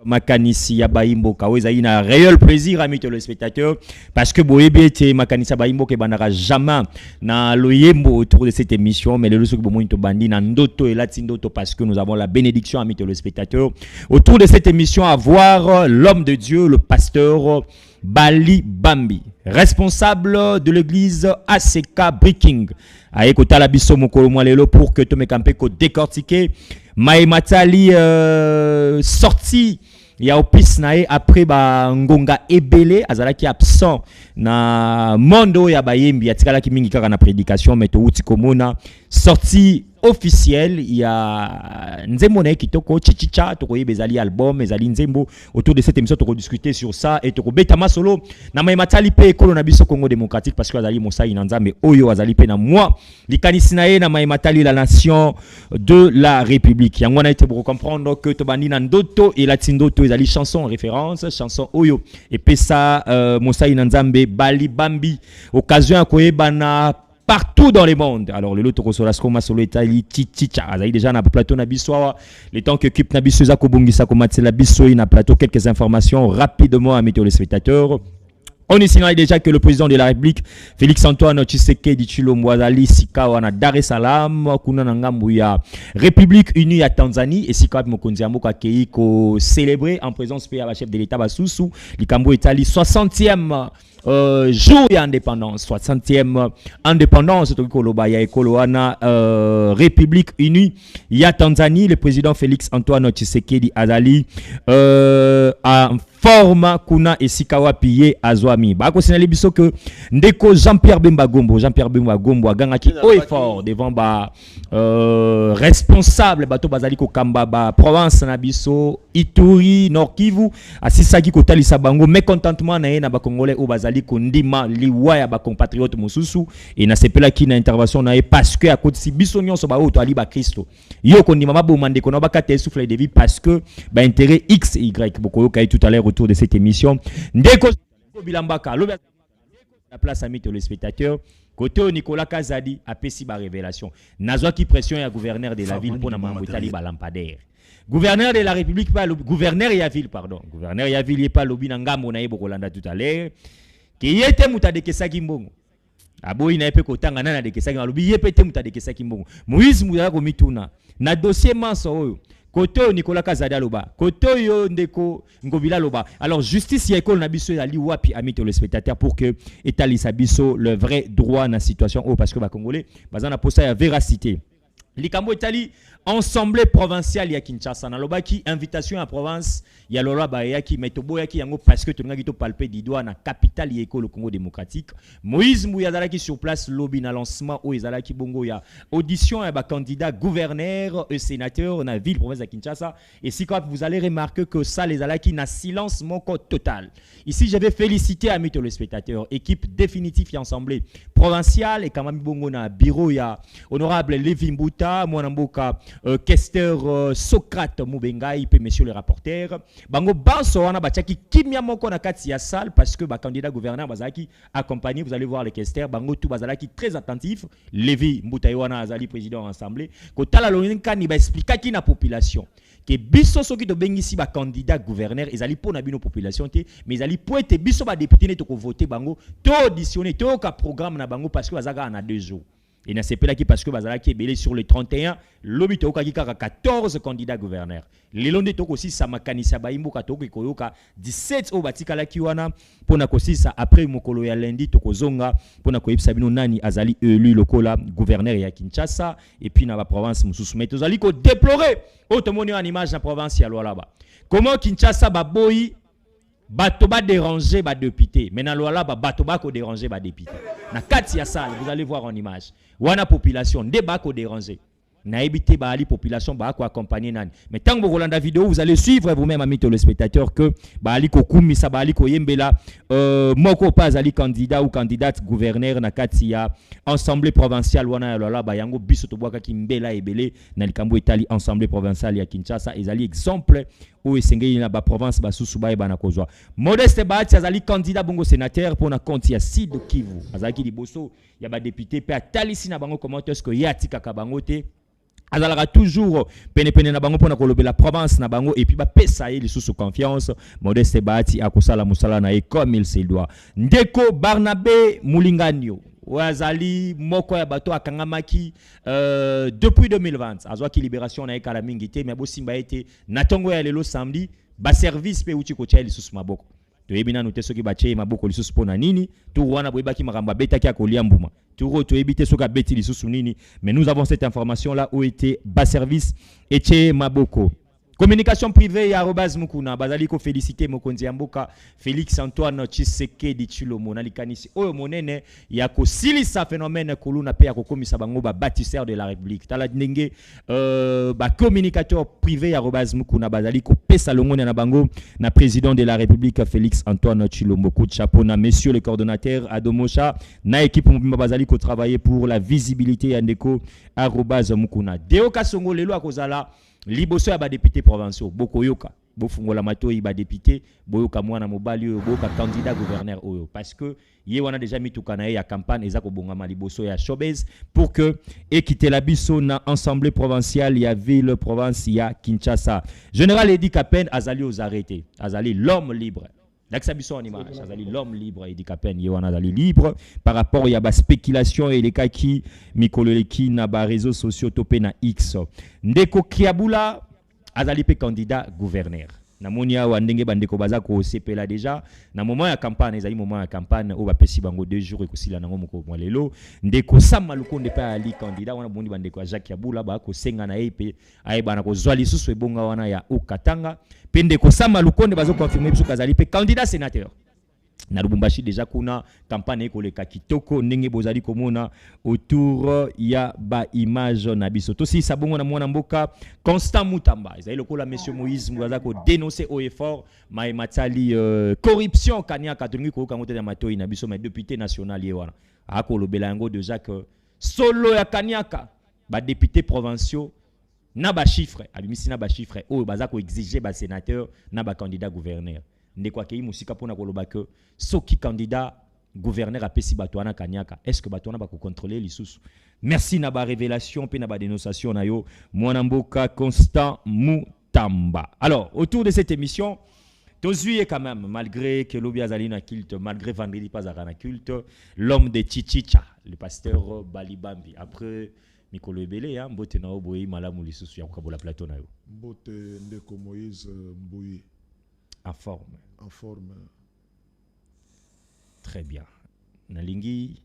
Makanisi ya Baimbo Kaweza il a un réel plaisir amis téléspectateurs parce que Boébé Makanisi ya Baimbo ke bandara jamais na loyembo autour de cette émission mais le loso que to bandi na ndoto et latindoto parce que nous avons la bénédiction amis téléspectateurs autour de cette émission à voir l'homme de Dieu le pasteur Bali Bambi responsable de l'église ACK Breaking a écouté la biso mokolo mwalelo pour que to me campé ko décortiquer Matali sorti il y a opis nae après ba ngonga ebele azalaki absent na mondo ya bayembi atikala ki mingi kaka na prédication mais to uti komona sorti officiel il y a nzembo na kitoko chichicha to koyeba ezali album ezali nzembo autour de cette émission to discuter sur ça et to betama solo na matali pe ekolo na biso Congo démocratique parce que azali mosai na nzambe oyo azali pe na moi likanisi na ye na matali la nation de la République yango na été pour comprendre que to bandi na ndoto et latindoto ezali chanson en référence chanson oyo et pe ça mosai na nzambe Bali Bambi occasion ya koyeba na partout dans le monde. Alors le lot Rosolasco Masolo Italie Chichicha azaï déjà na plateau na biswa le temps que équipe na bisoza ko bongisa ko matela biso na plateau quelques informations rapidement à météo les spectateurs. On y signale déjà que le président de la République, Félix Antoine Tshisekedi Tshilombo azali sikawa na Dar es Salaam kuna na ngambu ya République Unie ya Tanzanie et sikawa mokonzi ya mboka kei ko célébrer en présence de la chef de l'État Basusu likambo Italie 60e jour d'indépendance 60e indépendance de Koloba ya Ekoloana République Unie ya Tanzanie le président Félix Antoine Tshisekedi azali en forme kuna esikawa piye azwami bako sinali biso que ndeko Jean-Pierre Bemba Gombo agangaki haut et fort devant ba responsable bato bazali ko kamba ba province na biso Ituri Nord Kivu asisaki ko talisa bango mécontentement na ye na ba congolais o bazali ko ndima liwa ya ba compatriote mosusu et na sepela ki na intervention na ye parce que à côté si biso nyonso ba oto ali ba Christo yo ko ndima maboma ndeko na ba kate souffle de vie parce que ba intérêt X y boko kai tout à l'heure autour de cette émission ndeko bilambaka la place amis téléspectateurs côté Nicolas Kazadi a pesi ba révélation nazwa ki pression ya gouverneur de la ville pour na mambotali ba lampadaire gouverneur de la République pas gouverneur ya ville pardon gouverneur ya ville pas lobi na ngambo na yebo kolanda tout à l'heure ki yete muta de kesaki mbongo aboyi na epe kotanga nana de kesaki lobi yepete muta de kesaki mbongo Moïse muta ko mituna na dossier manso oyo Koto Nicolas Kazada loba koto yo ndeko ngobila loba alors justice ya école na biso ya li wapi ami le spectateur pour que étalisa biso le vrai droit na situation parce que ba congolais bazana posa ya véracité likambo etali ensemble provincial ya Kinshasa na lobaki invitation à province ya lola ba yaki metobo yaki yango parce que tonga to palper di doigt na capitale ya école Congo démocratique Moïse Mouyazala qui sur place lobby na lancement o ezalaki bongo ya audition ya ba candidat gouverneur et sénateur na ville province de Kinshasa et si quand vous allez remarquer que ça les alaki na silence mon code total ici je vais féliciter amis téléspectateurs équipe définitive et assemblée provinciale et quand même bongo na bureau ya honorable Lévi Mbuta mwanamboka questeur Socrate Moubengai et messieurs les rapporteurs bango banso wana batiaki kimia moko na kati ya salle parce que ba candidat gouverneur bazaki accompagné vous allez voir les questeurs bango tout bazalaki très attentif Lévi Mbuta wana azali président assemblée kotala loninka ni ba expliquer na population que biso soki to bengisi ba candidat gouverneur ezali pona bino population te mais ezali po ete biso ba député ne to ko voter bango to auditionner to ka programme na bango parce que bazaka na 2 jours. Et na sepela ki parce que bazala ki belé sur le 31 lobi to ka 14 candidats gouverneurs les londe to ko si sa makanisa ba imboka to ko yoka 17 o batika la ki wana pona ko si sa après mokolo ya lundi to ko zonga pona ko yebisa bino nani azali élu lokola gouverneur ya Kinshasa et puis na ba province mususu mais to zali ko déplorer automoni en image na province ya Lualaba comment Kinshasa ba boyi bato ba déranger ba député mais na Lualaba bato ba ko déranger ba député na kati ya salle vous allez voir en image wana population débat ko déranger na éviter ba ali population ba ko accompagner nani mais tant que vous regardez la vidéo vous allez suivre vous-même amis téléspectateurs que ba ali ko kumisa ba ali ko yembela moko pas ali candidat ou candidate gouverneur na kati ya assemblée provinciale wana ya lola ba yango biso to bwaka kimbela ebele na likambo etali assemblée provinciale ya Kinshasa ezali exemple ou esengeli na ba province ba susu ba ebana kozwa Modeste Bahati azali candidat bongo sénateur pour na compte ya Sud Kivu azali liboso ya ba député pe atalisi na bango comment est-ce que yatika ka bango te azalaka toujours pene na bango pona kolobela province na bango et puis ba pesa ye lisusu confiance Modeste Bahati akosala musala na ye comme il se doit. Ndeko Barnabé Mulinganyo Wazali moko ya bato akangamaki depuis 2020 azwaki libération na ye kala mingi te mais bo simba ete na tongo ya lelo samedi ba service pe uti ko tia lisusu maboko toyebi nanu te soki batie maboko lisusu mpona nini tu wana boyebaki makambo abetaki akolia mbuma turo toyebi te soki abeti lisusu nini mais nous avons cette information là où était bas service etie maboko. Communication privée ya arobase mukuna bazali ko féliciter mokonzi ya mboka Félix Antoine Tshisekedi Tshilombo na likanisi oyo monene ya ko silisa phénomène kuluna pe ya ko komisa bango ba bâtisseur de la République tala ndenge ba communicateur privé ya arobase mukuna bazali ko pesa longone na bango na président de la République Félix Antoine Tshilombo coup de chapeau na monsieur le coordonnateur Adomosha na équipe mobimba bazali ko travailler pour la visibilité ya ndeko arobase mukuna Deo Kasongo lelo akozala liboso ya ba député provinciaux bokoyoka bofungola matoi ba député boyoka mwana mobali oyo boyoka candidat gouverneur oyo parce que ye wana déjà mitukana ya campagne eza ko bongama liboso ya showbiz pour que équiter la biso na assemblée provinciale ya ville province ya Kinshasa. Général Edi Kapen azali aux arrêtés azali l'homme libre. L'axabiso en image, azali l'homme libre Edi Kapen yewana azali libre par rapport ya ba spéculation et les cas qui mikololeki na ba réseaux sociaux topé na X. Ndeko Kiabula azali pe candidat gouverneur. Na monia wa ndenge bandeko baza ko sepela déjà na moment ya campagne ezali moment ya campagne o ba pesi bango 2 jours ekosila nango moko mwalelo ndeko Sama Lukonde pe ali candidat wana bondi bandeko ya Jacques Kiabula ba ko senga na epe ay bana ko zwali susu ebonga wana ya Okatanga pe ndeko Sama Lukonde bazo confirmer biso kazali pe candidat sénateur na Lubumbashi déjà kuna campagne ekoleka kitoko ndenge bozali komona autour ya ba image na biso tosi sabongo na mwana mboka Constant Mutamba ezali lokola monsieur Moïse mwaza ko dénoncer au effort ma matali corruption kaniaka tongi ko kangote na matoi na biso mais député national ye wana akolobela yango déjà que solo ya kaniaka ba député provinciaux na ba chiffre abimisi na ba chiffre o baza ko exiger ba sénateur na ba candidat gouverneur ndeko akei musika pona koloba que soki candidat gouverneur a pesi batwana kanyaka est-ce que batwana ba ko contrôler lisusu merci na ba révélation pe na ba dénonciation na yo mwana mboka Constant Mutamba. Alors autour de cette émission tozuye quand même malgré que l'obi azali na culte malgré vendredi pas à culte l'homme de Chichicha le pasteur Balibambi après Mikolo Ebele hein mbote na oboyi malamu lisusu ya kokabola plateau na yo mbote ndeko Moïse Mbuyi en forme. En forme. Très bien. Nalingi,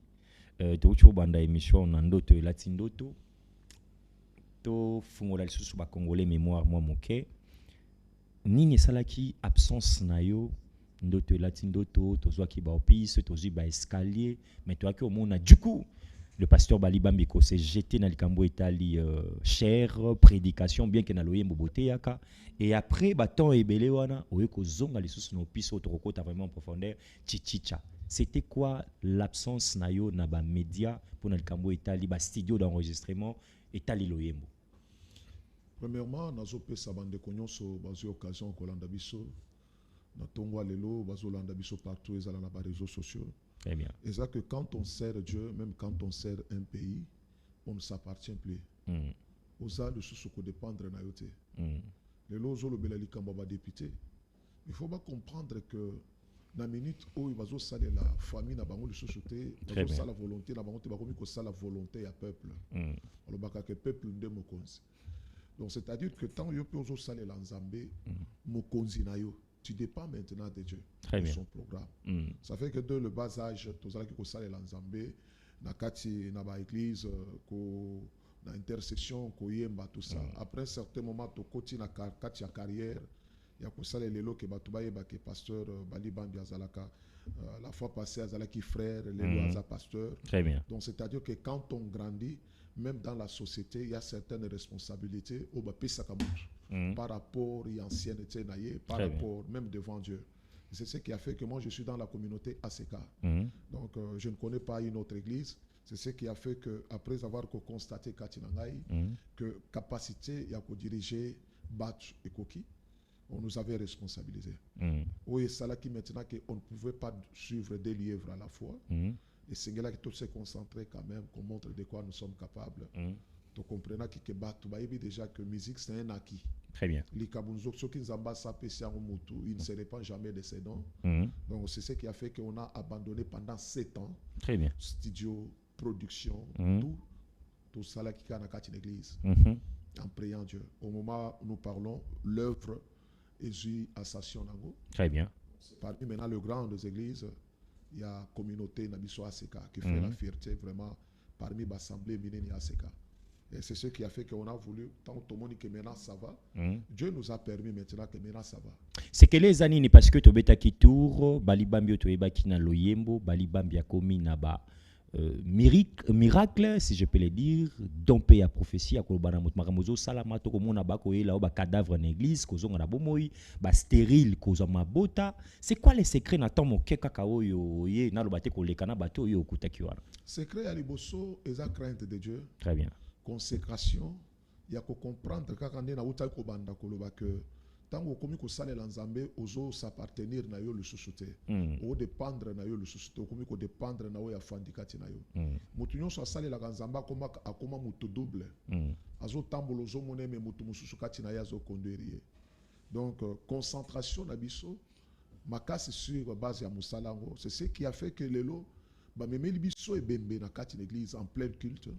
tu banda émission nandoto et latindoto. To fungola lisusu ba congolais mémoire moi moke. Nini salaki absence na yo ndoto et latindoto tozwa ki ba opis tozwi ba escalier mais toi ki omona du coup le pasteur Balibambi ko s'est jeté na likambo etali cher prédication bien que na loyembo boté yaka et après baton ebele wana oyeko zonga lisusu no piso tokota vraiment en profondeur chichicha c'était quoi l'absence na yo na ba média pour na likambo etali ba studio d'enregistrement etali loyembo. Premièrement nazo pesa bande konyonso bazo occasion ko landa biso na tongwa lelo bazo landa biso partout ezala na ba réseaux sociaux. Très bien. Et ça que quand on sert Dieu, même quand on sert un pays, on ne s'appartient plus. Osa le sous-soko dépendre na yote. Les lozo le belali kamba député. Il faut pas comprendre que na minute où il va zo saler la famille na bango le société, va zo la volonté na bango te ba komi ko sala volonté ya peuple. On le baka que peuple nde mokonzi. Donc c'est-à-dire que tant yo peut zo saler la nzambe mokonzi na yo. Tu dépends maintenant de Dieu, de son programme. Ça fait que de le bas âge, tu as que ça les l'ensemble, na kati na ba église, ko na intersection, ko yemba tout ça. Après un certain moment, tu continues na kati ya carrière, ya ko ça les lelo que batu ba yeba que pasteur Balibambi azalaka la fois passée azalaki frère, lelo aza pasteur. Très bien. Donc c'est-à-dire que quand on grandit, même dans la société, il y a certaines responsabilités au bas par rapport à l'ancienneté, par rapport même devant Dieu. C'est ce qui a fait que moi je suis dans la communauté ACK. Donc je ne connais pas une autre église. C'est ce qui a fait que après avoir constaté que capacité il y a que diriger Batch et Koki, on nous avait responsabilisés. Oui, c'est là qui maintenant qu'on ne pouvait pas suivre des lièvres à la fois. Et c'est là que tout s'est concentré quand même, qu'on montre de quoi nous sommes capables Tu comprends que bato bayebi déjà que musique c'est un acquis. Très bien. Les Kabunzo, ceux qui nous ont sapé ils ne se répandent jamais de ses dons. Donc c'est ce qui a fait qu'on a abandonné pendant 7 ans. Très bien. Studio, production, tout ça là qui est dans une église. En priant Dieu. Au moment où nous parlons, l'œuvre est à Station Nango. Très bien. Parmi maintenant le grand des églises, il y a la communauté Nabiso ACK qui fait la fierté vraiment parmi l'assemblée Mineni ACK. Et c'est ce qui a fait qu'on a voulu, tant que tout le monde que maintenant ça va, Dieu nous a permis maintenant que maintenant ça va. C'est que les années, parce que tu beta qui tour, balibambi to eba ki na loyembo, balibambi a commis na ba miracle, si je peux le dire, dompé à prophétie à kolobana mot maramozo salama to komona ba ko ela ba cadavre en église kozonga na bomoi, ba stérile kozo mabota. C'est quoi les secrets na temps moke kakao yo ye na lobate ko lekana bato yo okutaki wana? Secret à liboso et la crainte de Dieu. Très bien. Consécration, il y a que comprendre quand on est na uta ko banda koloba que tant qu'on komi ko sale lanzambe ozo s'appartenir na yo le société o dépendre na yo le société komi ko dépendre na yo ya fandikati na yo mutu nyonso sale la kanzamba akoma mutu double azo tambolo zo mone me mutu mususu kati na ya zo conduire. Donc concentration na biso makasi sur base ya musalango, c'est ce qui a fait que lelo ba memeli biso e bembe na kati l'église en plein culte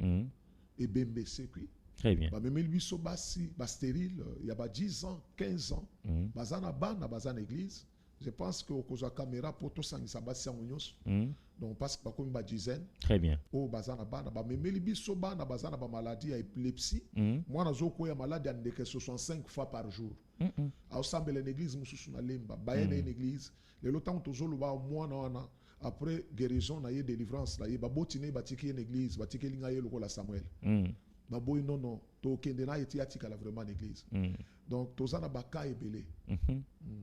et bembe c'est qui. Très bien. Ba memeli biso basi ba stérile il y a 10 ans 15 ans bazana bana bazana église. Je pense que au cause caméra pour tout sangisa basi nyonso donc parce que ba komi ba dizaine. Très bien. O bazana bana ba memeli biso bana bazana ba maladie à épilepsie moi nazo ko ya maladie à ndeke 65 fois par jour au semble l'église mususu na lemba ba une église le temps tozolo ba moi na après guérison na yé délivrance na yé ba botine ba tiki une église ba tiki linga yé lokola Samuel baboy non to kende na yeti atika la vraiment l'église donc toza na baka ebele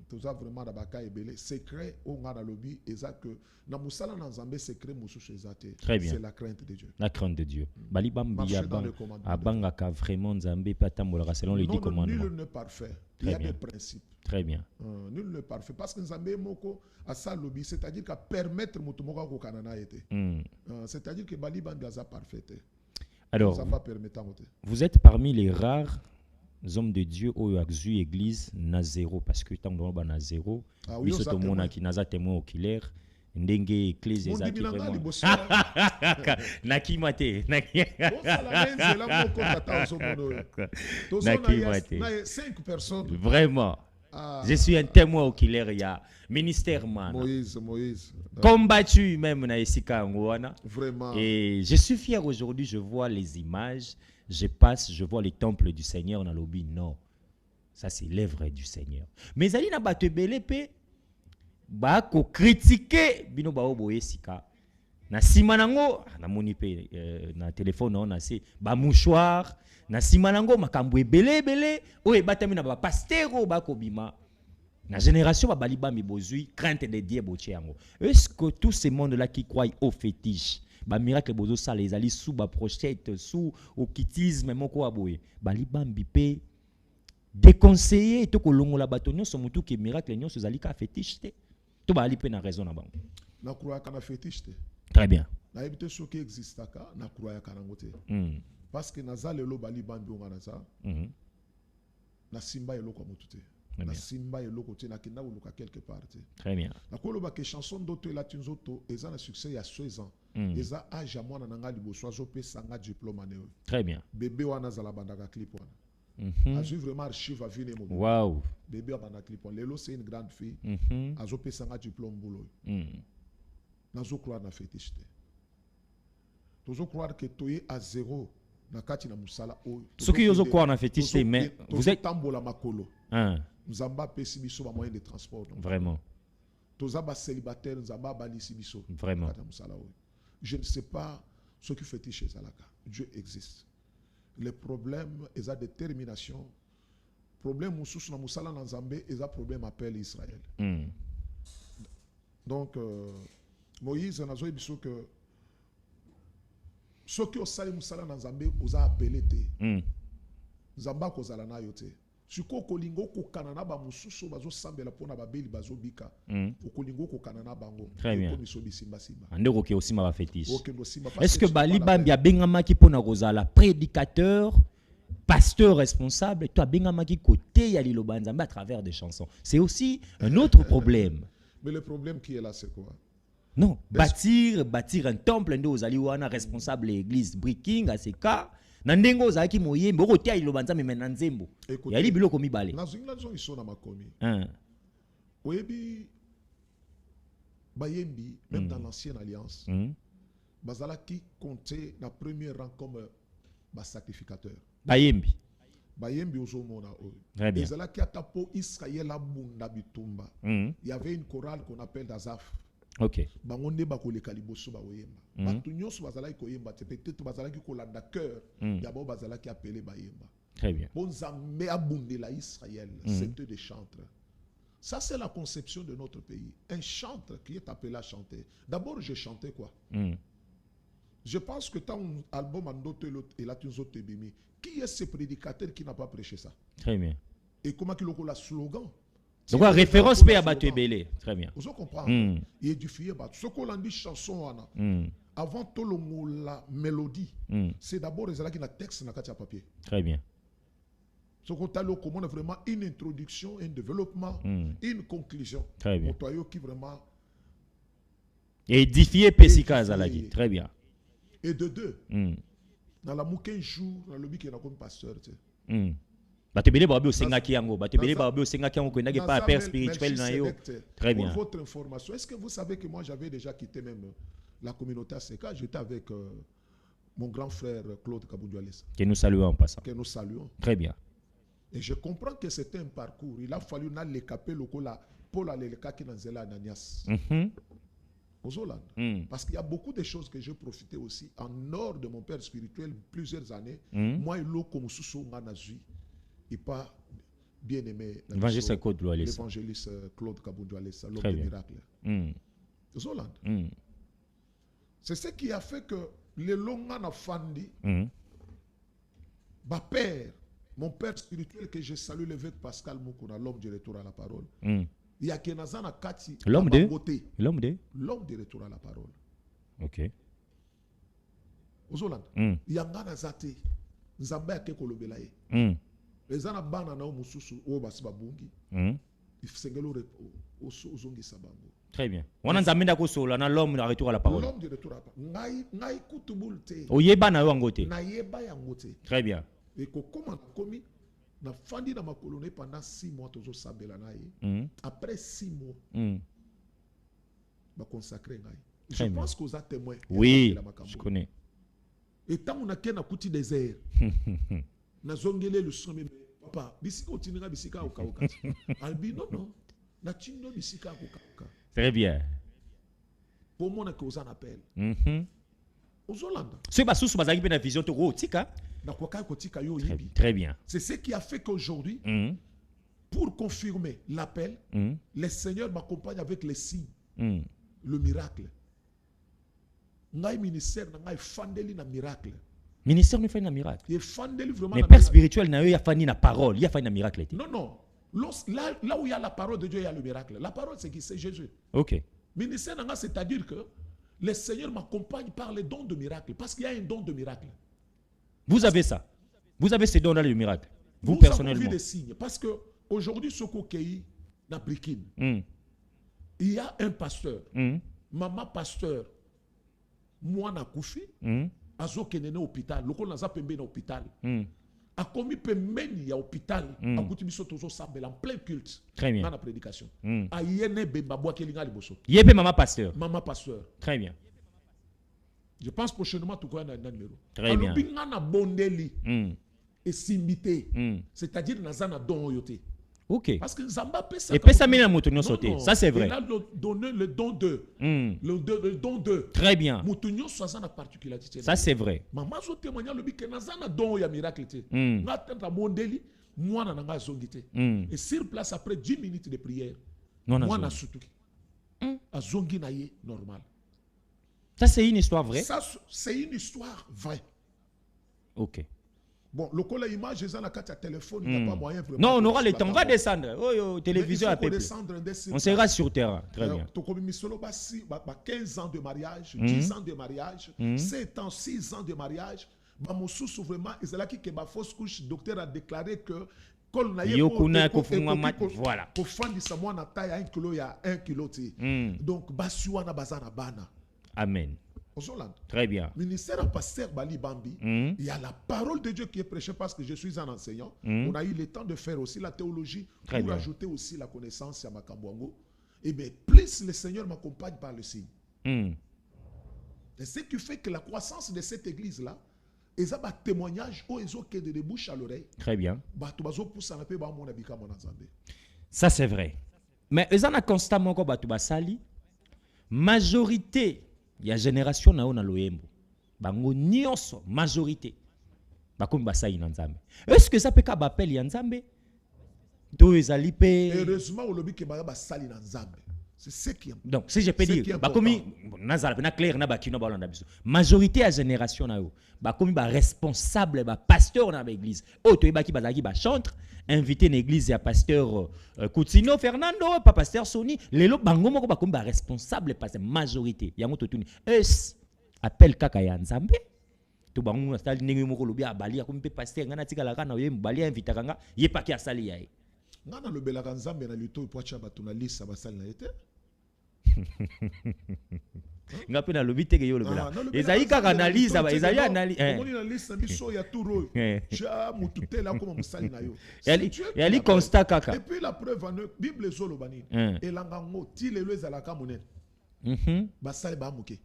toza vraiment na baka ebele secret o ngana lobi eza que na musala na nzambe secret mususu ezate c'est la crainte de Dieu. La crainte de Dieu. Bali bambi abanga vraiment nzambe patambola selon les 10 commandements. Nul n'est parfait. Il y a des principes. Très bien. Nul n'est parfait parce que nzambe moko asa lobi c'est-à-dire qu'à permettre mutu moko ko kanana été. C'est-à-dire que bali bambi aza parfait. Alors, vous êtes parmi les rares hommes de Dieu au Yaxu Église na zéro parce que tant que na zéro, oui c'est au monde qui n'a pas témoin oculaire, ndenge Église ezaki vraiment. Nakimate, nakimate. 5 personnes. Vraiment. Je suis un témoin oculaire, il y a ministère man. Moïse. Combattu même na esika ngwana. Vraiment. Et je suis fier aujourd'hui, je vois les images, je passe, je vois les temples du Seigneur dans l'obi. Non. Ça c'est l'œuvre du Seigneur. Mais ali na bato belé pe ba ko critiquer bino ba obo esika. Na simanango na moni pe na téléphone on a c'est ba mouchoir na simanango makambo ebele o e batami na ba pastero ba ko bima. La génération va baliba mi bozui crainte de Dieu botiango. Est-ce que tous ces mondes là qui croient au fétiche, ba miracle bozo ça les ali sous ba prochette sous au kitisme moko aboye. Baliba mbipé déconseiller to ko longola batonyo so mutu ke miracle nyo so zali ka fétiche te. To ba ali pe na raison na bango. Na croire kana fétiche te. Très bien. Na ebite so ki existe ka na croire kana ngote. Parce que nazale lo baliba mbionga na ça. Na simba eloko mutu te. Na simba eloko te na kenda uluka quelque part. Très bien. Na koloba ke chanson d'auto la tunzoto eza na succès il y a 16 ans. Eza âge à moi na nga liboso zo pe sanga diplôme aneo. Très bien. Bébé wana zala bandaka clip wana. A vu vraiment archive à vine mo. Waouh. Bébé wana clip wana. Lelo c'est une grande fille. A zo pe sanga diplôme bolo. Na zo croire na fétiche te. Tozo croire que toye à zéro na kati na musala o. Ce qui yozo croire na fétiche te mais vous êtes tambola makolo. Nzamba pesi biso ba moyen de transport. Vraiment. Toza ba célibataire nzamba balisi biso. Vraiment. Je ne sais pas ce qui fétiche ezalaka. Dieu existe. Le problème est la détermination. Problème mususu na musala na nzambe est un problème appel Israël. Donc Moïse na zo biso que ce qui osali musala na nzambe oza appelé te. Nzamba ko zala na yote. siko kolingo ko kanana ba mususu bazo sambela pona ba beli bazo bika kolingo ko kanana bango très bien simba simba andeko ke aussi ma ba fétiche simba est-ce que bali bambi abengama ki pona kozala prédicateur pasteur responsable toi abengama ki côté ya liloba nzambe à travers des chansons c'est aussi un autre problème. Mais le problème qui est là c'est quoi? Non, bâtir un temple ndo ozali wana responsable l'église breaking aseka na ndengo ozaki moyembe okotia liloba nzambe mena nzembo yali biloko mibale na zinga zo isona makomi hein oyebi bayembi même dans l'ancienne alliance bazala qui comptait la première rang comme sacrificateur bayembi ozomona très bien bazala qui atapo Israël abunda bitumba il y avait une chorale qu'on appelle d'Azaph. OK. Bangonde bakoleka liboso ba oyemba. Batu nyonso bazala ki koyemba te peut-être bazala ki kolanda cœur yabo bazala ki appelé bayemba. Très bien. Bonzambe abundela Israël, c'était des chantres. Ça c'est la conception de notre pays. Un chantre qui est appelé à chanter. D'abord je chantais quoi? Je pense que tant album Andoto et la Tunzo Tebimi, qui est ce prédicateur qui n'a pas prêché ça? Très bien. Et comment qu'il a la slogan? Donc la référence peut abattre belé. Très bien. Vous comprenez? Il édifie bat. Ce qu'on dit chanson avant tout le mot la mélodie, c'est d'abord les qui na texte na katia papier. Très bien. Ce qu'on t'a comment vraiment une introduction, un développement, une conclusion. Très bien. Pour qui vraiment édifier Pessika Zalagi. Très bien. Et de deux. Dans la mouquin jour, dans le but qui est comme pasteur, tu sais. Batebele babi osengaki yango batebele babi osengaki yango ko pas père spirituel na yo. Très bien. Pour votre information, est-ce que vous savez que moi j'avais déjà quitté même la communauté ACK, j'étais avec mon grand frère Claude Kabundouales. Que nous saluons en passant. Que nous saluons. Très bien. Et je comprends que c'était un parcours, il a fallu n'aller caper le cola pour aller le kaki dans Zela Ananias. Aux Hollandes. Parce qu'il y a beaucoup de choses que j'ai profité aussi en nord de mon père spirituel plusieurs années. Moi, il l'a comme sous Nazui. Et pas bien aimé l'évangéliste Claude Kabundouales, l'homme des miracles. Aux Hollandes. C'est ce qui a fait que les longs ans fandi, ma père, mon père spirituel que je salue, l'évêque Pascal Moukouna, l'homme du retour à la parole. Il y a Kenazana Kati, l'homme de retour à la parole. OK. Aux Hollandes. Il y a Ngana Zate, Nzamba ya Kekolobelaye. Les gens bana na mususu o basiba bungi. Ifsengelo ozongi sabango. Très bien. Wana nzamenda ko sola na l'homme de retour à la parole. L'homme de retour à la parole. Ngai kutubulte. Oyeba na yo ngote. Na yeba ya ngote. Très bien. Et ko comment komi na fandi na makolone pendant 6 mois tozo sabela na ye. Après 6 mois. Ba consacrer ngai. Je pense que vous êtes témoin. Oui, je connais. Et tant on a qu'un kuti désert. Na zongele le son papa bisika otinga bisika okauka albi non na tindo bisika okauka. Très bien. Pour moi que vous en appelle aux Hollandes c'est pas sous bazaki na vision to tika na kwaka kotika yo yibi. Très bien. C'est ce qui a fait qu'aujourd'hui pour confirmer l'appel le Seigneur m'accompagne avec les signes le miracle ngai ministère ngai fandeli na miracle. Ministère ne fait un miracle. Mais père spirituel n'a eu a fait une parole, il a fait un miracle. Non. Là où il y a la parole de Dieu, il y a le miracle. La parole, c'est qui? C'est Jésus. OK. Ministère, c'est-à-dire que le Seigneur m'accompagne par les dons de miracle. Parce qu'il y a un don de miracle. Vous avez ça. Vous avez ces dons-là de miracle. Vous personnellement. Vous avez des signes. Parce qu'aujourd'hui, ce qu'on a dans Brikin, il y a un pasteur. Maman pasteur. Moi, na Koufi. Azo kenene hôpital, loko naza pembe na hôpital. A commis pembeni ya hôpital, a kuti biso tozo sabela en plein culte. Très bien. Dans la prédication. A yene bemba boa kelinga liboso. Yebe maman pasteur. Maman pasteur. Très bien. Je pense prochainement tout quoi na numéro. Très bien. Alors binga na bondeli. Et simbité. C'est-à-dire naza na don yote. OK. Parce que Zamba peut ça. Et peut ça mena mutunyo sauté. Ça c'est vrai. Il a donné le don de. Le don de. Très bien. Mutunyo soit na particularité. Ça c'est vrai. Maman zo témoigner le bike na zana don ya miracle té. Na tenta mondeli moi na nga zongité. Et sur place après 10 minutes de prière. Moi na sutuki. A zongi na ye normal. Ça c'est une histoire vraie. Ça c'est une histoire vraie. OK. Bon, le col image, ils ont la carte à téléphone, il n'y a pas moyen vraiment. Non, on aura le temps. On va descendre. Oh, télévision à peu. On sera sur terrain. Très bien. 15 ans de mariage, 10 ans de mariage, 7 ans, 6 ans de mariage. Bamousou, vraiment, ils ont là qui ma fausse couche. Le docteur a déclaré que voilà. Pour faire du samoa na taille à 1 kilo, il y a 1 kilo. Donc, basuana bazana bana. Amen. Très bien. Ministère à pasteur Bali Bambi, il y a la parole de Dieu qui est prêchée parce que je suis un enseignant. On a eu le temps de faire aussi la théologie pour ajouter aussi la connaissance à Makambouango. Et bien, plus le Seigneur m'accompagne par le signe. Et ce qui fait que la croissance de cette église-là, ils ont un témoignage où ils ont de bouche à l'oreille. Très bien. Ça, c'est vrai. Mais ils ont constamment majorité. Il y a génération na ona loyembo. Bango nyonso majorité. Bakomi basai na nzambe. Est-ce que ça peut ka bapel ya nzambe? Do ezali pe. Heureusement au lobby ke ba basali na nzambe. C'est ce qui est. Donc si je peux dire bakomi nazala na clair na bakino balanda biso. Majorité ya génération na yo. Bakomi ba responsable ba pasteur na ba église. O to ebaki bazaki ba chantre. Invité une église ya pasteur Coutinho Fernando pas pasteur Sony lelo bango moko bakomi ba responsable pasteur majorité yango totuni es appel kaka ya nzambe to bango stali ndenge moko lobi abali akomi pe pasteur ngana tikala kana ye mbali invita kanga ye paki asali yae ngana lobela ka nzambe na lito poacha batuna lisa basali na yete ngapi na lobi teke yo lobela ezali kaka analyse ezali analyse omoni na liste biso ya turo ja mututela comme musali na yo yali constat kaka et puis la preuve en bible zolo bani elanga ngo ti lelo ezalaka monene basali ba muke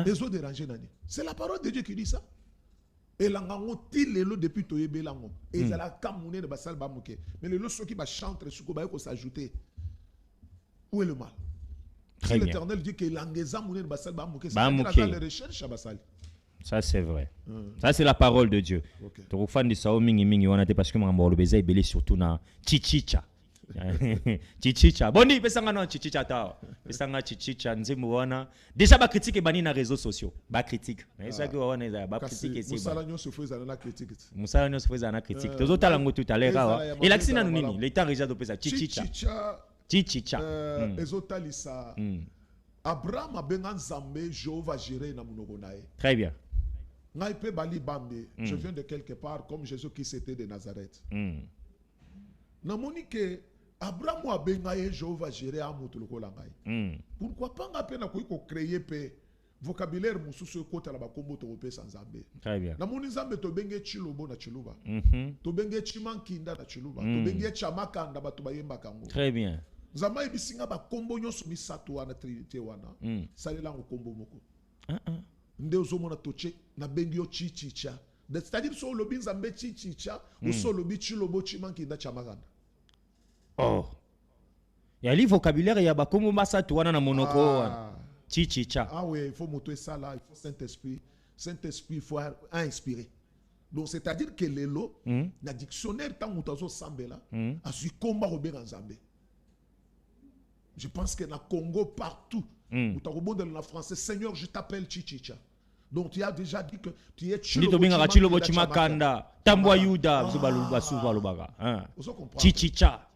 les autres dérangés nani c'est la parole de Dieu qui dit ça elanga ngo ti lelo depuis toyebela ngo ezalaka monene basali ba muke mais lelo soki ba chantre suko ba ko s'ajouter où est le mal? Si l'Éternel dit que l'angeza moune basal ba mouké, c'est la recherche à basal. Ça c'est vrai. Ça c'est la parole de Dieu. Donc fan de sao mingi mingi wana te parce que mambo le beza ebele surtout na chichicha. Chichicha. Boni pesanga na chichicha ta. Pesanga chichicha nzimbo wana. Déjà ba critique bani na réseaux sociaux. Ba critique. Mais ça que wana eza ba critique c'est. Musala nyo se feza na critique. Musala nyo se feza na critique. Tozo tala ngo tout à l'heure. Et l'accina nini? L'état déjà de pesa chichicha. Chichicha. Ezotalisa. Abraham a bengan Zambé, Jéhovah Jireh na munoko nae. Très bien. Ngai pe bali bambe. Je viens de quelque part comme Jésus qui était de Nazareth. Na moni que Abraham a bengaye Jéhovah Jireh a mutuloko langai. Pourquoi pas nga pe na ko créer pe vocabulaire mususu kota la bakombo to pe sans Zambé. Très bien. Na moni Zambé to benge chilobo na chiluba. To benge chimankinda na chiluba. To benge chamakanda ba to bayemba kango. Très bien. Zama ebisinga ba kombo nyoso misato wana trinité wana salela ngo kombo moko nde ozomona toche na bengi yo chichicha c'est-à-dire so lobi nzambe chichicha ou so lobi chilobo chimanki nda chamakanda ya li vocabulaire ya ba kombo masato wana na monoko wana chichicha oui il faut moto ça là il faut Saint-Esprit il faut inspirer. Donc c'est-à-dire que lelo na dictionnaire tant mutazo sambela asui komba robera nzambe. Je pense que dans le Congo, partout, où tu as rebondé dans le français, Seigneur, je t'appelle Chichicha. Donc tu as déjà dit que tu es Chichicha. Chichicha.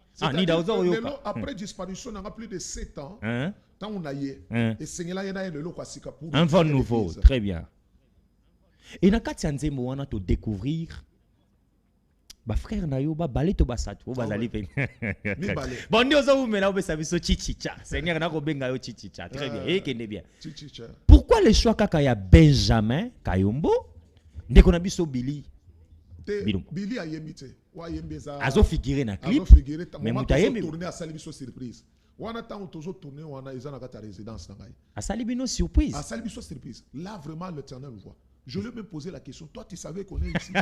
Après disparition, on a plus de 7 ans. Tant on a eu, et Seigneur, il y a le un vent nouveau, très bien. Et dans le cas on a te découvrir. Ba frère na yo ba balé to basatu o bazali pe bon ndio zo umela obesa biso chichicha seigneur na ko benga yo chichicha très bien et kende bien chichicha. Pourquoi le choix kaka ya Benjamin Kayombo ndeko na biso Billy Billy a yemite wa yembeza azo figurer na clip mais mutayembe tourner à sali biso surprise wana tant tozo tourner wana ezana kata résidence na ngai a sali bino surprise a sali biso surprise là vraiment l'Éternel voit. Je lui ai même posé la question. Toi, tu savais qu'on est ici.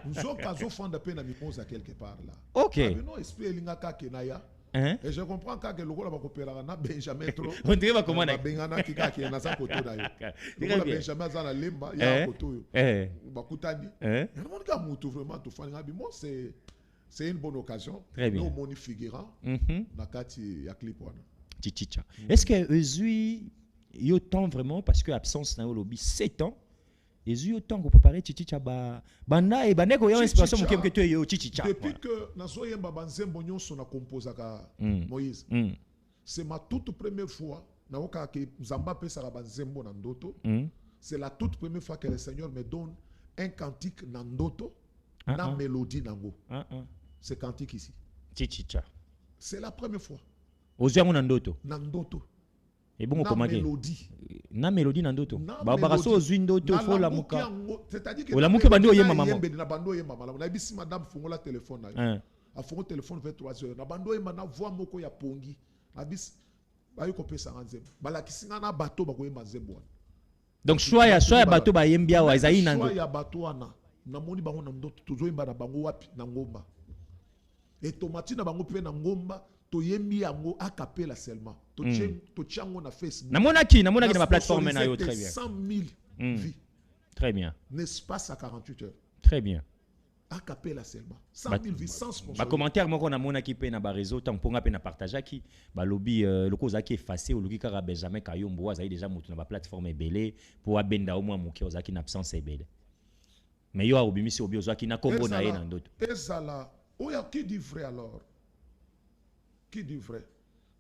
Nous avons pas offert de peine à mi-pose à quelque part là. Ok. Et je comprends que le rôle de Benjamin trop. On dirait comment on a. Benjamin qui est dans sa photo d'ailleurs. Le rôle de Benjamin dans la lemba, il y a une photo. Bakutani. Le gars moutou vraiment tout fan. Moi c'est une bonne occasion. Très bien. Nous moni figurant. Na kati ya clip wana. Chichicha. Est-ce que Ezui yo temps vraiment parce que absence na lobby 7 ans. ezui autant ko préparer chichicha ba banda e bande ko yo inspiration mokem que tu yo chichicha depuis que nazoyemba banzembo nyonso na composaka Moïse c'est ma toute première fois naoka ke Nzamba pesaka banzembo na ndoto c'est la toute première fois que le Seigneur me donne un cantique na ndoto na mélodie nango c'est cantique ici chichicha c'est la première fois ozia mo na ndoto et bon comment mélodie na mélodie na ndoto ba baraso ozwi ndoto fo la muka c'est-à-dire que la muka bando yema maman na bando yema maman na bisi madame fungola téléphone na a fongo téléphone vers 3h na bando yema na voix moko ya pongi na bisi ba yiko pesa nzembo bala kisinga na bato ba ko yema nzembo donc choix ya bato ba yembia wa ezai na ndoto choix ya bato wana na moni bango na ndoto tozoyemba na bango wapi na ngomba et tomati na bango pe na ngomba to yembi yango a capella seulement to tiango na Facebook na monaki na plateforme na yo très bien 100 000 vies très bien n'espace à 48 heures très bien a capella seulement 100 000 vies sans sponsor ba commentaire moko na monaki pe na ba réseau tant ponga pe na partageaki ba lobby le cause qui effacé au logi kara Benjamin Kayombo azali déjà mutu na ba plateforme ebele pour abenda au moins muki ozaki na absence ebele mais yo a obimisi obi ozaki na kombo na ye na ndoto ezala oya qui dit vrai alors qui dit vrai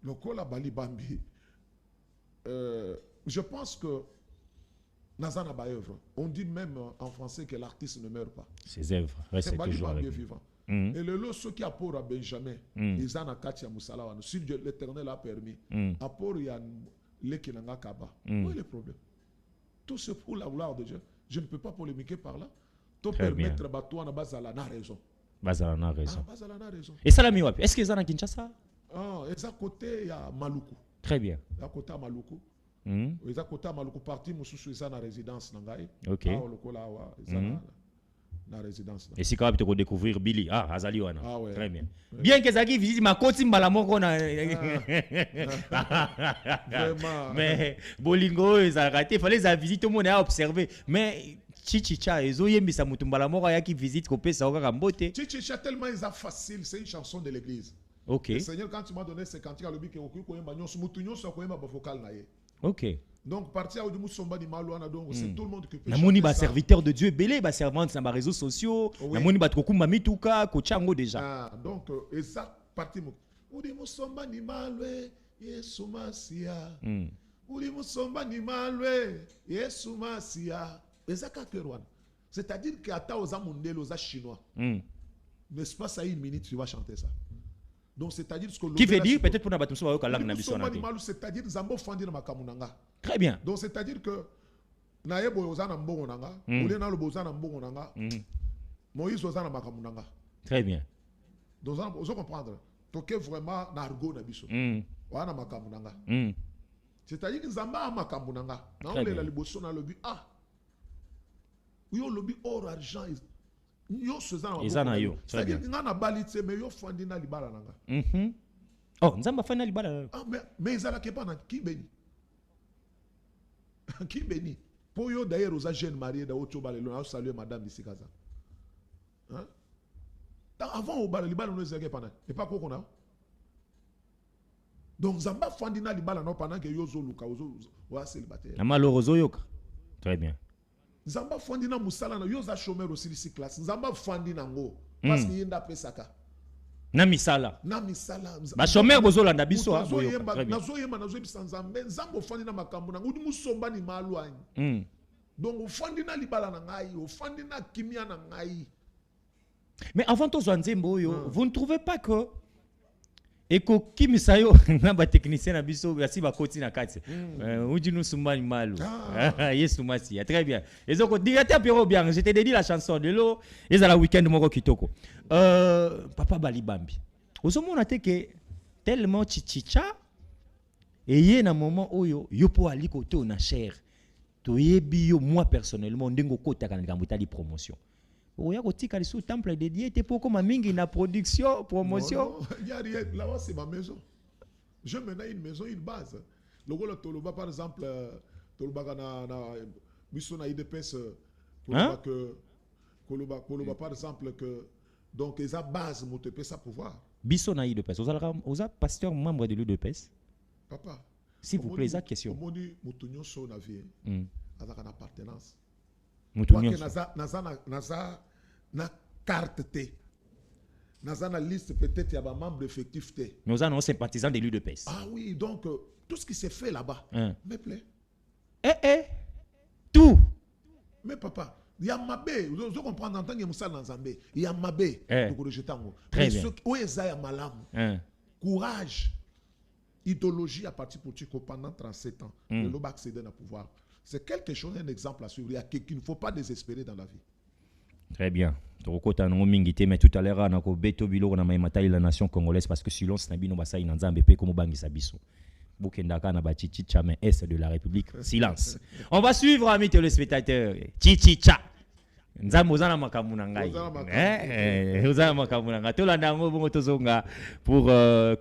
le Kola Bali Bambi je pense que Nazana ba œuvre on dit même en français que l'artiste ne meurt pas ses œuvres restent toujours avec vivant et le lot ceux qui apportent à Benjamin ils en a katia musala wana si l'Éternel a permis apport ya leki nanga kaba où est le problème tout c'est pour la gloire de Dieu je ne peux pas polémiquer par là to permettre bato na bazala na raison bazala na raison et ça la mi wapi est-ce que ezana Kinshasa et ça côté ya Maluku très bien à côté à Maluku et à côté à Maluku parti mususu eza na résidence na ngai OK lokola wa na résidence et si quand tu découvrir Billy azali wana très bien bien que zaki visite makoti mbala moko na vraiment mais bolingo ezalaka te fallait za visite tout le monde a observé mais chichicha ezoyembisa mutu mbala moko yaki visite kopesa okaka mbote chichicha tellement ils a facile c'est une chanson de l'église. OK. Le Seigneur, quand tu m'as donné ces cantiques, il a dit OK. donc, partir à Somba di Malouana, donc c'est tout le monde qui peut. Namoni ba serviteur de Dieu belé, ba servante sur les réseaux sociaux. Namoni ba tokumba mituka, kochango déjà. Donc, et ça, parti. Udi Musomba ni malwe, Yesu Masia. Udi Musomba ni malwe, Yesu Masia. Et ça, c'est-à-dire qu'à ta aux amundelo, aux chinois. N'est-ce pas ça, une minute, tu vas chanter ça. Donc c'est-à-dire ce que qui veut dire peut-être pour na batumso ba langue na biso na c'est-à-dire zambo fandi na makamunanga très bien donc c'est-à-dire que na yebo ozana mbongo nanga ule na lo bozana mbongo nanga Moïse ozana makamunanga très bien donc ozo comprendre toke vraiment na argot na biso wana makamunanga c'est-à-dire que zamba makamunanga na ole la liboso na lobi yo lobi or argent yo sezana yo c'est-à-dire que ngana balitse mais yo fandi na libala nanga oh nzamba fandi na libala mais ezala ke pana ki béni pour yo d'ailleurs aux jeunes mariés da ocho balelo na saluer madame Bisikaza hein avant au bala libala no ezala ke pana et pas ko kona donc nzamba fandi na libala no pendant que yo zo luka wa célibataire na malheureusement yoka très bien Nzamba fandi na musala na yo za chômeur aussi ici classe Nzamba fandi nango parce que yenda pesaka na misala ba chômeur bozolanda biso ha nazoyemba nazoyebisa Nzambe Nzambo fandi na makambo nango udi musomba ni malwani donc ufandi na libala na ngai ufandi na kimia na ngai mais avant to Nzembo yo vous ne trouvez pas que eko kimisa yo na ba technicien na biso yasi ba koti na kati uji nous sumbani malu yesu masi très bien ezoko directeur Pierrot bien je t'ai dédié la chanson de l'eau ezala weekend moko kitoko papa Bali Bambi ozomona te que tellement chichicha eye na moment oyo yo po ali kote na cher to yebi yo moi personnellement ndengo kota kana ngambo tali promotion oya kotika lisu temple dédié te pour comme mingi na production promotion il y a rien là-bas c'est ma maison je mène une maison une base le golo toloba par exemple toloba na biso na IDPS koloba par exemple que donc esa base moto peut ça pouvoir biso na IDPS oza pasteur membre de l'IDPS papa s'il vous plaît ça question moni moto nyonso na vie azaka na appartenance na carte T. Naza na liste peut-être il y a des membres effectifs T. Nous avons sympathisants de l'UDPS. Ah oui, donc tout ce qui s'est fait là-bas me plaît. Tout. Mais papa, il y a Mabé, vous comprenez en tant que Moussa Nanzambé, il y a Mabé, très bien. Où est Zaya Malam? Courage, idéologie à partir politique pendant 37 ans, le lobe accéder au pouvoir. C'est quelque chose, un exemple à suivre. Il ne faut pas désespérer dans la vie. Très bien. Mais tout à l'heure, on a beto bilo na maimataï la nation congolaise parce que silence nabi no basai na nzambe pe comme bangisa biso. Bukendaka na ba chichicha mais est de la République. Silence. On va suivre amis téléspectateurs. Chichicha. Nzambe ozana makambu na ngai. Ozana makambu na ngai. Tolanda ngo bongo tozonga pour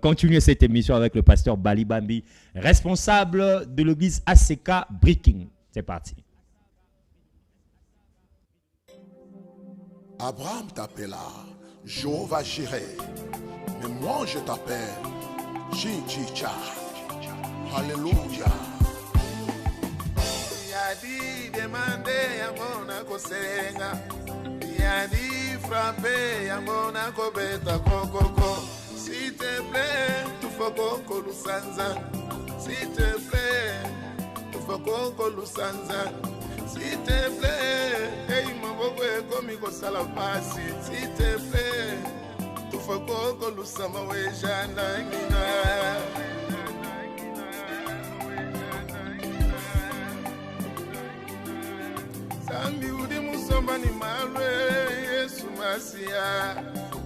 continuer cette émission avec le pasteur Bali Bambi, responsable de l'église ACK Breaking. C'est parti. Abraham t'appela, Jéhovah Jireh, mais moi je t'appelle Chichicha. Alléluia. Yadi demandé yangona kosenga, yadi frappé yangona kobeta kokoko. S'il te plaît, tu faut qu'on lusanza. S'il te plaît, tu faut qu'on lusanza. S'il te plaît, hey maboko ekomi kosala pasi. S'il te plaît, tu faut qu'on lusama wejana ngina. Sambi udi musomba ni malwe Yesu Masia.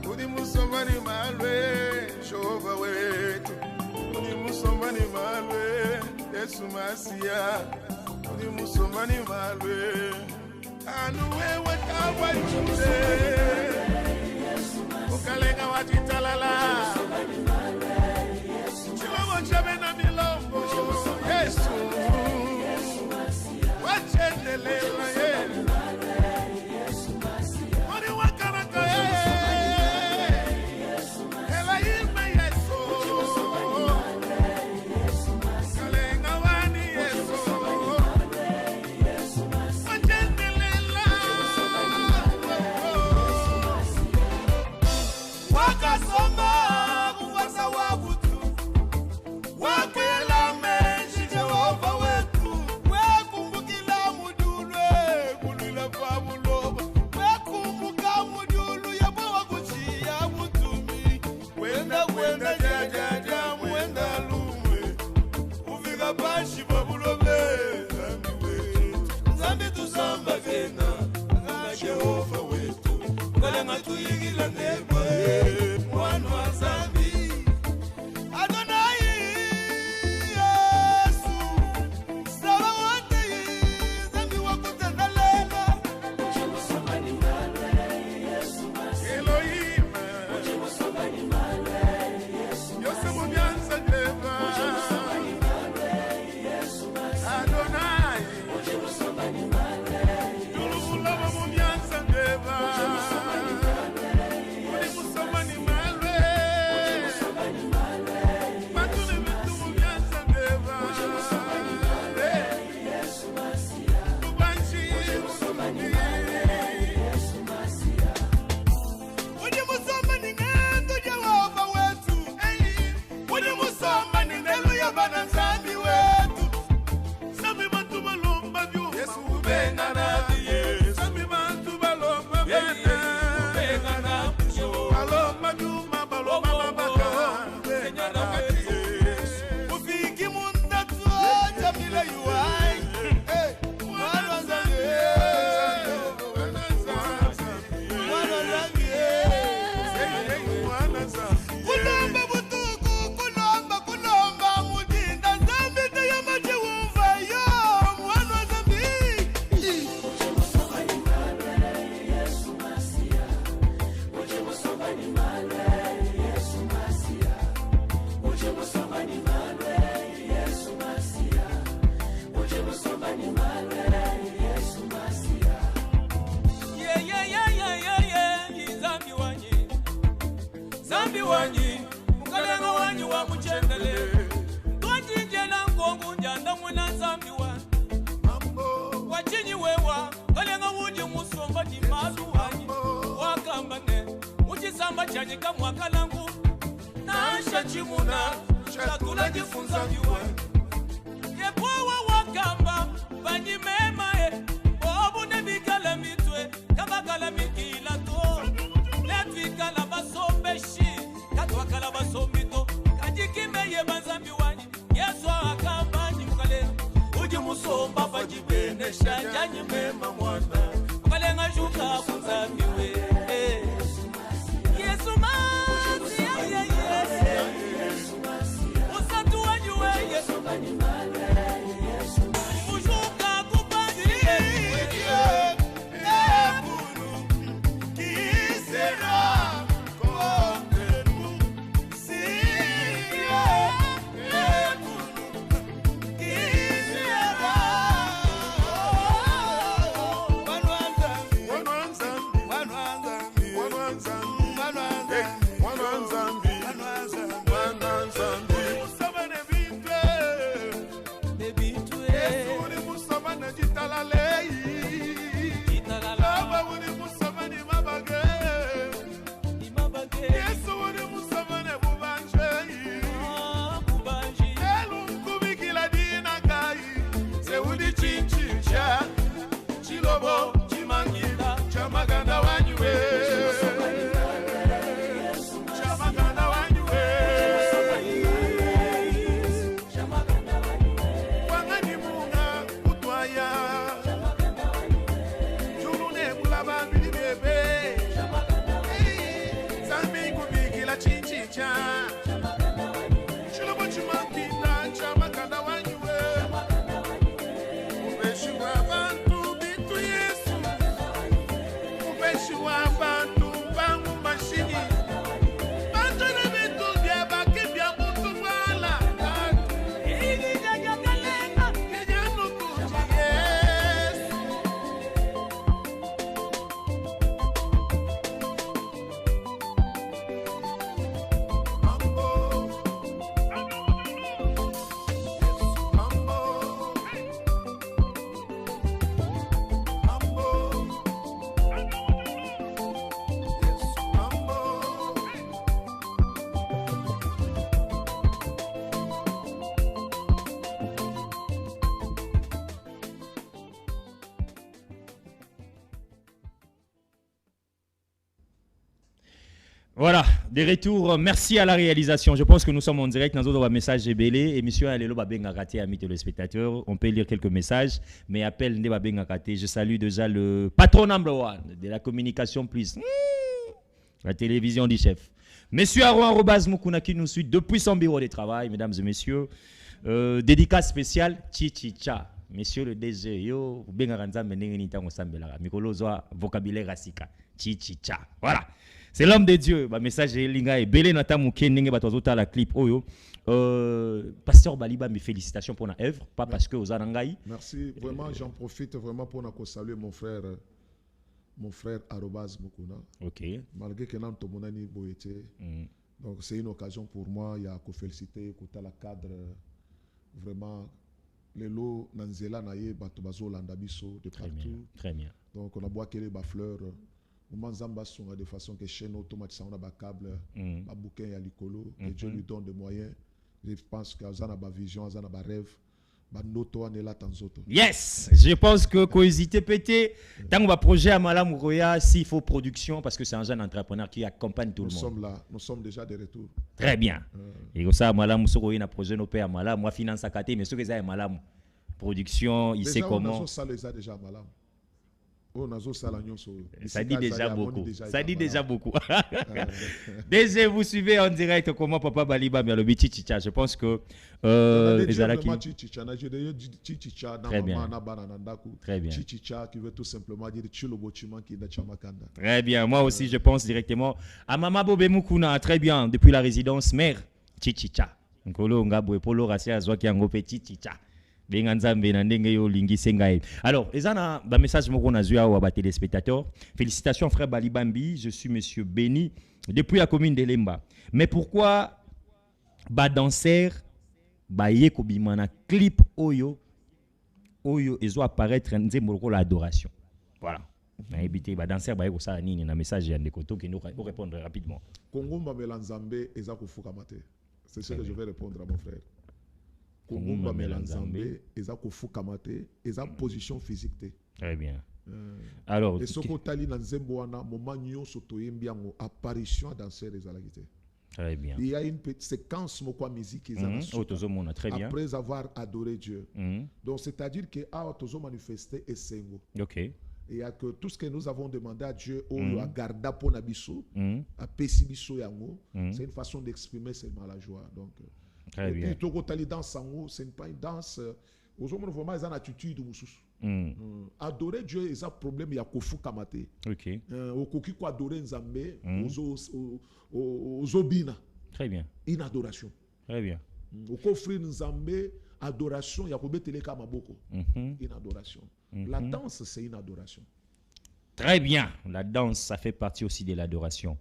Udi musomba ni malwe Jehova wetu. Udi musomba ni malwe Yesu Masia. Udi musomba ni malwe anuwe wakawa chude. Ukalenga watitalala Chilomo chabe na milombo Yesu wachendelela ye Odi wakaraka ye Ela yime Yesu Kalenga wani Yesu wachendelela Wakasoma kuwasa wabutu Wakela meji Jehova wetu Wekumbukila mudulwe Chanyika mwakalangu na chimuna chakula jifunza viwe yepowa wakamba banyimema obu nebikala mitwe kabakala mikila to nebikala basombeshi katwakala basombito kajikime yebanzambi wani Yesu akamba nyukale uji musomba fajibene shanjanyi mema mwana ukale ngajuka kunzambiwe Yesu masi Yesu masi usatu wanyuwe Yesu mani ujuka kupandi kisera Voilà, des retours. Merci à la réalisation. Je pense que nous sommes en direct. Nous avons un message belé. Émission Alelo Babenga Raté, amis téléspectateurs. On peut lire quelques messages, mais appel Nde Babenga Raté. Je salue déjà le patron number one de la communication plus. La télévision du chef. Monsieur Arouan Robaz Moukouna qui nous suit depuis son bureau de travail, mesdames et messieurs. Dédicace spéciale Chichicha. Monsieur le DG, yo, Benga Ranza Menengi Tango Sambela. Mikolo Zoa, vocabulaire Rasika. Chichicha. Voilà. C'est l'homme de Dieu. Bah, message est linga et belé nata mouké n'engé batozota la clip oyo. Pasteur Baliba, mes félicitations pour la œuvre, pas parce que aux Anangaï. Merci. Vraiment, j'en profite vraiment pour saluer mon frère Arobaz Mukuna. Ok. Malgré que nous sommes boyete. Donc c'est une occasion pour moi. Il y a à féliciter, côté la cadre vraiment les lots nanzela naye batobazo landabiso de partout. Très bien. Donc on a bois qu'elle ba fleurs. De façon que chaîne automatique on a un câble un bouquin à l'icolo et Dieu lui donne des moyens. Je pense que ça a une vision, ça a un rêve. Yes, je pense que cohésité pété tant qu'on projet à Malam Roya s'il faut production parce que c'est un jeune entrepreneur qui accompagne tout le monde. Nous sommes déjà de retour. Très bien. Et comme ça Malam Soroya na projet no père Malam moi finance à côté mais ce que ça Malam production, il sait comment. Ça déjà Malam. Ça dit déjà beaucoup. Ça dit déjà beaucoup. Déjà, vous suivez en direct comment Papa Baliba mais le Chichicha. Je pense que très bien. Très bien. Chichicha qui veut tout simplement dire Chilobochima qui est Chamakanda. Très bien. Moi aussi, je pense directement à Mama Bobe Mukuna. Très bien. Depuis la résidence mère Chichicha. Nkolo ngabwe polo rasia zwa ki ngope Chichicha. Alors, ezana ba message moko na zuya wa ba téléspectateurs. Félicitations frère Balibambi, je suis monsieur Béni depuis la commune de Lemba. Mais pourquoi ba danser ba yeko bimana clip oyo ezo apparaître nzembo ko l'adoration. Voilà. Na ebité ba danser ba ko ça nini na message ya ndeko to qui nous répondre rapidement. Congo Mbamela Nzambe eza kofukama te. C'est ce que je vais répondre à mon frère. Congo Mbamela Nzambe eza kofukama te, eza position physique te. Très bien. Alors et soko tali na nzembo wana moment nyonso toyembi yango apparition danser ezalaki te. Très bien. Il y a une petite séquence moko musique très bien. Après avoir adoré Dieu. Donc c'est-à-dire que tozo manifester esengo. OK. Et il y a que tout ce que nous avons demandé à Dieu a gardé pour nabiso, a pesi biso yango, c'est une façon d'exprimer seulement la joie. Donc très bien. Et puis toko tali danse sango, c'est pas une danse aux hommes vraiment ils ont une attitude mususu. Adorer Dieu est un problème il y a kofu kamate. OK. Okoki ko adorer Nzambe ozobina. Très bien. Une adoration. Très bien. Okofri Nzambe adoration ya kobetele ka maboko. Une adoration. La danse c'est une adoration. Très bien. La danse, ça fait partie aussi de l'adoration.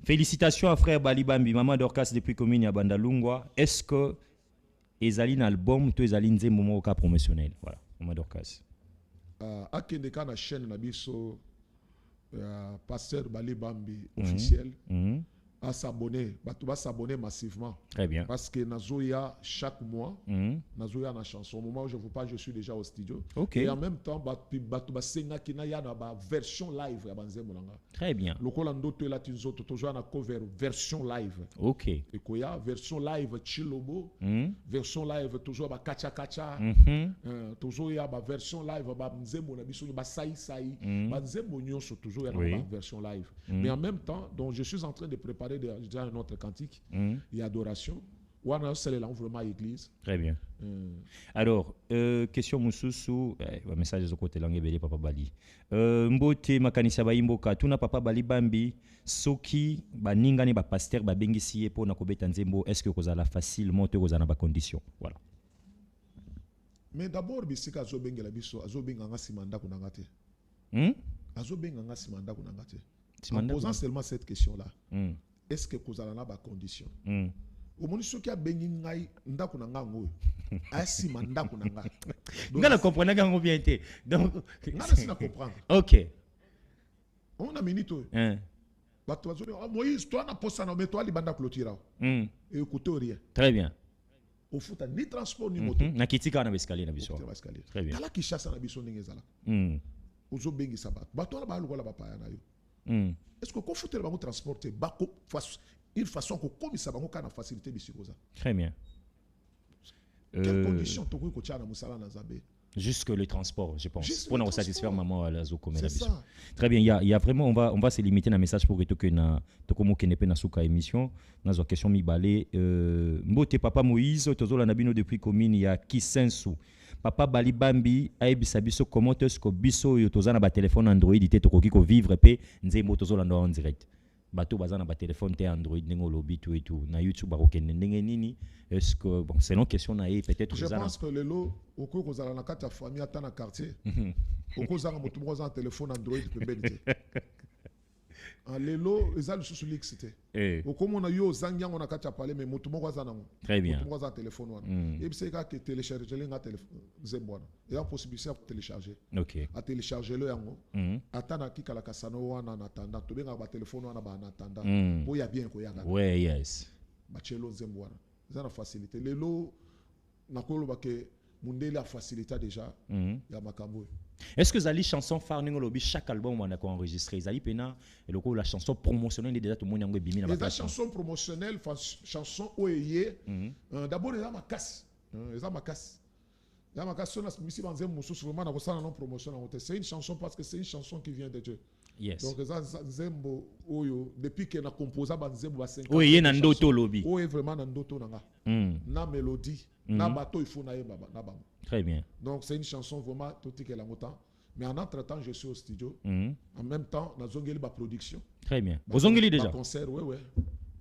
Félicitations à frère Balibambi, maman Dorcas depuis commune à Bandalungwa. Est-ce que ezali na album to ezali nzembo moko ka promotionnel? Voilà, maman Dorcas. Akende ka na chaîne na biso pasteur Balibambi officiel. À s'abonner, va s'abonner massivement. Très bien. Parce que Nazoya chaque mois, Nazoya na chanson. Au moment où je vous parle, je suis déjà au studio. OK. Et en même temps, ba senga kina ya na ba version live ya banzembo nanga. Très bien. Lokola ndoto la tinzo toujours na cover version live. OK. Et koya version live chilobo, version live toujours ba kacha kacha. Toujours ya ba version live ba nzembo na biso ba sai sai. Ba nzembo nyonso toujours ya na ba version live. Mais en même temps, donc je suis en train de préparer déjà un autre cantique et adoration. Ou on a vraiment à l'église. Très bien. Alors, question Moussousou, message de côté langue belé papa Bali. Mbote makanisa ba imboka tuna papa Bali Bambi soki ba ningani ba pasteur ba bengisi po na kobeta nzembo, est-ce que kozala facilement te kozana ba condition? Voilà. Mais d'abord bisika azobengela biso azobenga nga simanda kunanga te. Azobenga nga simanda kunanga te. En posant seulement cette question-là, est-ce que kozala na ba condition? Au moment où a bengi ngai ndako na ngango asi mandako na nga. Ngana comprendre ngango bien té. Donc ngana sina comprendre. OK. On a minute. Bato bazoni Moïse toi na posa na meto ali banda clôture. Et écoutez rien. Très bien. Au futa ni transport ni moto. Na kitika na escalier na biso. Très bien. Kala kishasa na biso ndenge zala. Ozo bengi sabat. Bato na ba lukola ba paya na yo. Est-ce que quand faut le transporter une façon que comme ça va qu'on facilité bisikoza. Très bien. Quelles conditions tu peux na musala na Nzambe? Juste que le transport, je pense. Pour nous satisfaire maman à la zoko c'est ça. Très bien, il y a vraiment on va se limiter dans message pour que to komo kenepe na suka émission na zo question mi balé mbote papa Moïse tozola na bino depuis commune ya Kisensu. Papa Bali Bambi aibisa biso comment est-ce que biso yo tozana ba téléphone Android ité tokoki ko vivre pe nzembo tozola en direct. Bato bazana ba téléphone té Android ndenge lobi tout et tout na YouTube ba kokende ndenge nini est-ce que bon c'est une question na peut-être je pense que le lot au cours kozala na kata famille ata na quartier au cours zanga moto mo za téléphone Android pembeni en lelo ezali sous l'excité au comme on a yo zanga on a kata parler mais moto mo za nango très bien moto mo za téléphone wana et puis c'est que télécharger le téléphone zembwana il y a possibilité de télécharger OK à télécharger le yango atana kikala kasano wana na tanda to benga ba téléphone wana ba na tanda bo ya bien ko yanga ouais yes ba chelo zembwana ça na facilité lelo nakolo ba ke mundele a facilité déjà ya makambo. Est-ce que Zali chanson phare n'englobe chaque album on a enregistré Zali pena et le coup la chanson promotionnelle déjà tout le monde yango bimi na ba chanson promotionnelle chanson oyé d'abord les amakas les amakas la makas na misi banze mususu vraiment na ko sana non promotion c'est une chanson parce que c'est une chanson qui vient de Dieu. Yes. Donc ça zembo oyo depuis que na composa banzembo ba 50 oyé na ndoto lobi oyé vraiment na ndoto nanga na mélodie na bato il faut na yeba na ba. Très bien. Donc c'est une chanson vraiment tout que la montant mais en entre-temps je suis au studio en même temps na zongeli ba production. Très bien. Au zongeli déjà concert ouais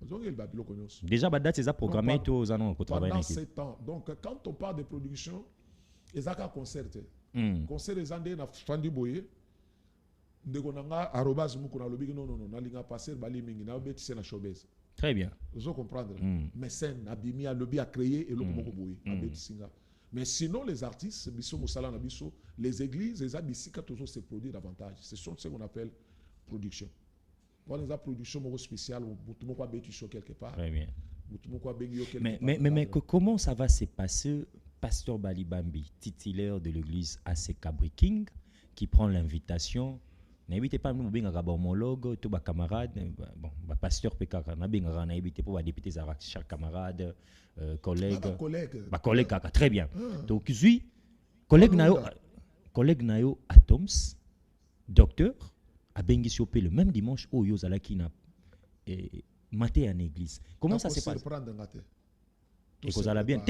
zongeli ba biloko nyonso déjà ba date ça programmé to aux annonces ko travailler pendant 7 ans. Donc quand on parle de production ezaka concert concert ezande na fandi boye ndeko nanga arobase muko na lobi non na linga passer bali mingi na betise na showbiz. Très bien. Vous comprendre mais scène abimi a lobby a créé et l'autre moko boye a betisinga Mais sinon, les artistes, biso mosala na biso, les églises, les abisika toujours se produire davantage. Ce sont ce qu'on appelle production. Quand on a production spéciale, tout le monde a show quelque part. Très bien. Tout le monde a quelque Mais comment ça va se passer, Pasteur Balibambi, titulaire de l'église AC Cabri King, qui prend l'invitation? N'invitez pas nous, bien homologue, tous les camarades, bon, pasteur PK, n'invitez pas les députés, chers camarades, collègues. Collègues, très bien. Donc, oui, collègue Nayo Atoms, docteur, a bien chopé le même dimanche où Yozala qui n'a maté en église. Comment ça se passe? Et que ça bien.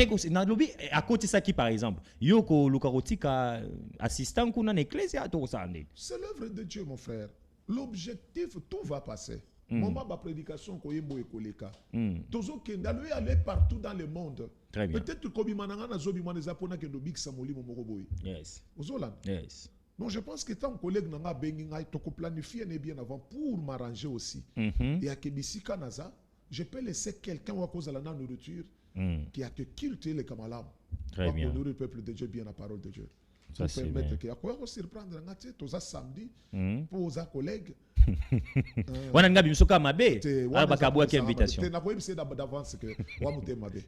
À côté de ça qui par exemple, Yoko Lukarotika assistant qu'on a église à tout ça. C'est l'œuvre de Dieu mon frère. L'objectif, tout va passer. Moment ma prédication ko yembo ekoleka. Tozo kenda lui aller partout dans le monde. Très bien. Peut-être que bimananga na zobi mwana zapona ke do big samoli mo boy. Yes. Ozola. Yes. Donc je pense que tant collègue nanga bengi ngai to ko planifier bien avant pour m'arranger aussi. Et à Kebisika naza, je peux laisser quelqu'un ou à cause de la nourriture qui a que cultiver les camalams. Très bien. Pour nourrir le peuple de Dieu bien la parole de Dieu. Ça c'est bien. Permettre qu'il y a quoi surprendre ngati toza samedi pour aux collègues. Wana ngabi msoka mabe aba kabwa ki invitation. Na ko c'est d'avance que wa muté mabe.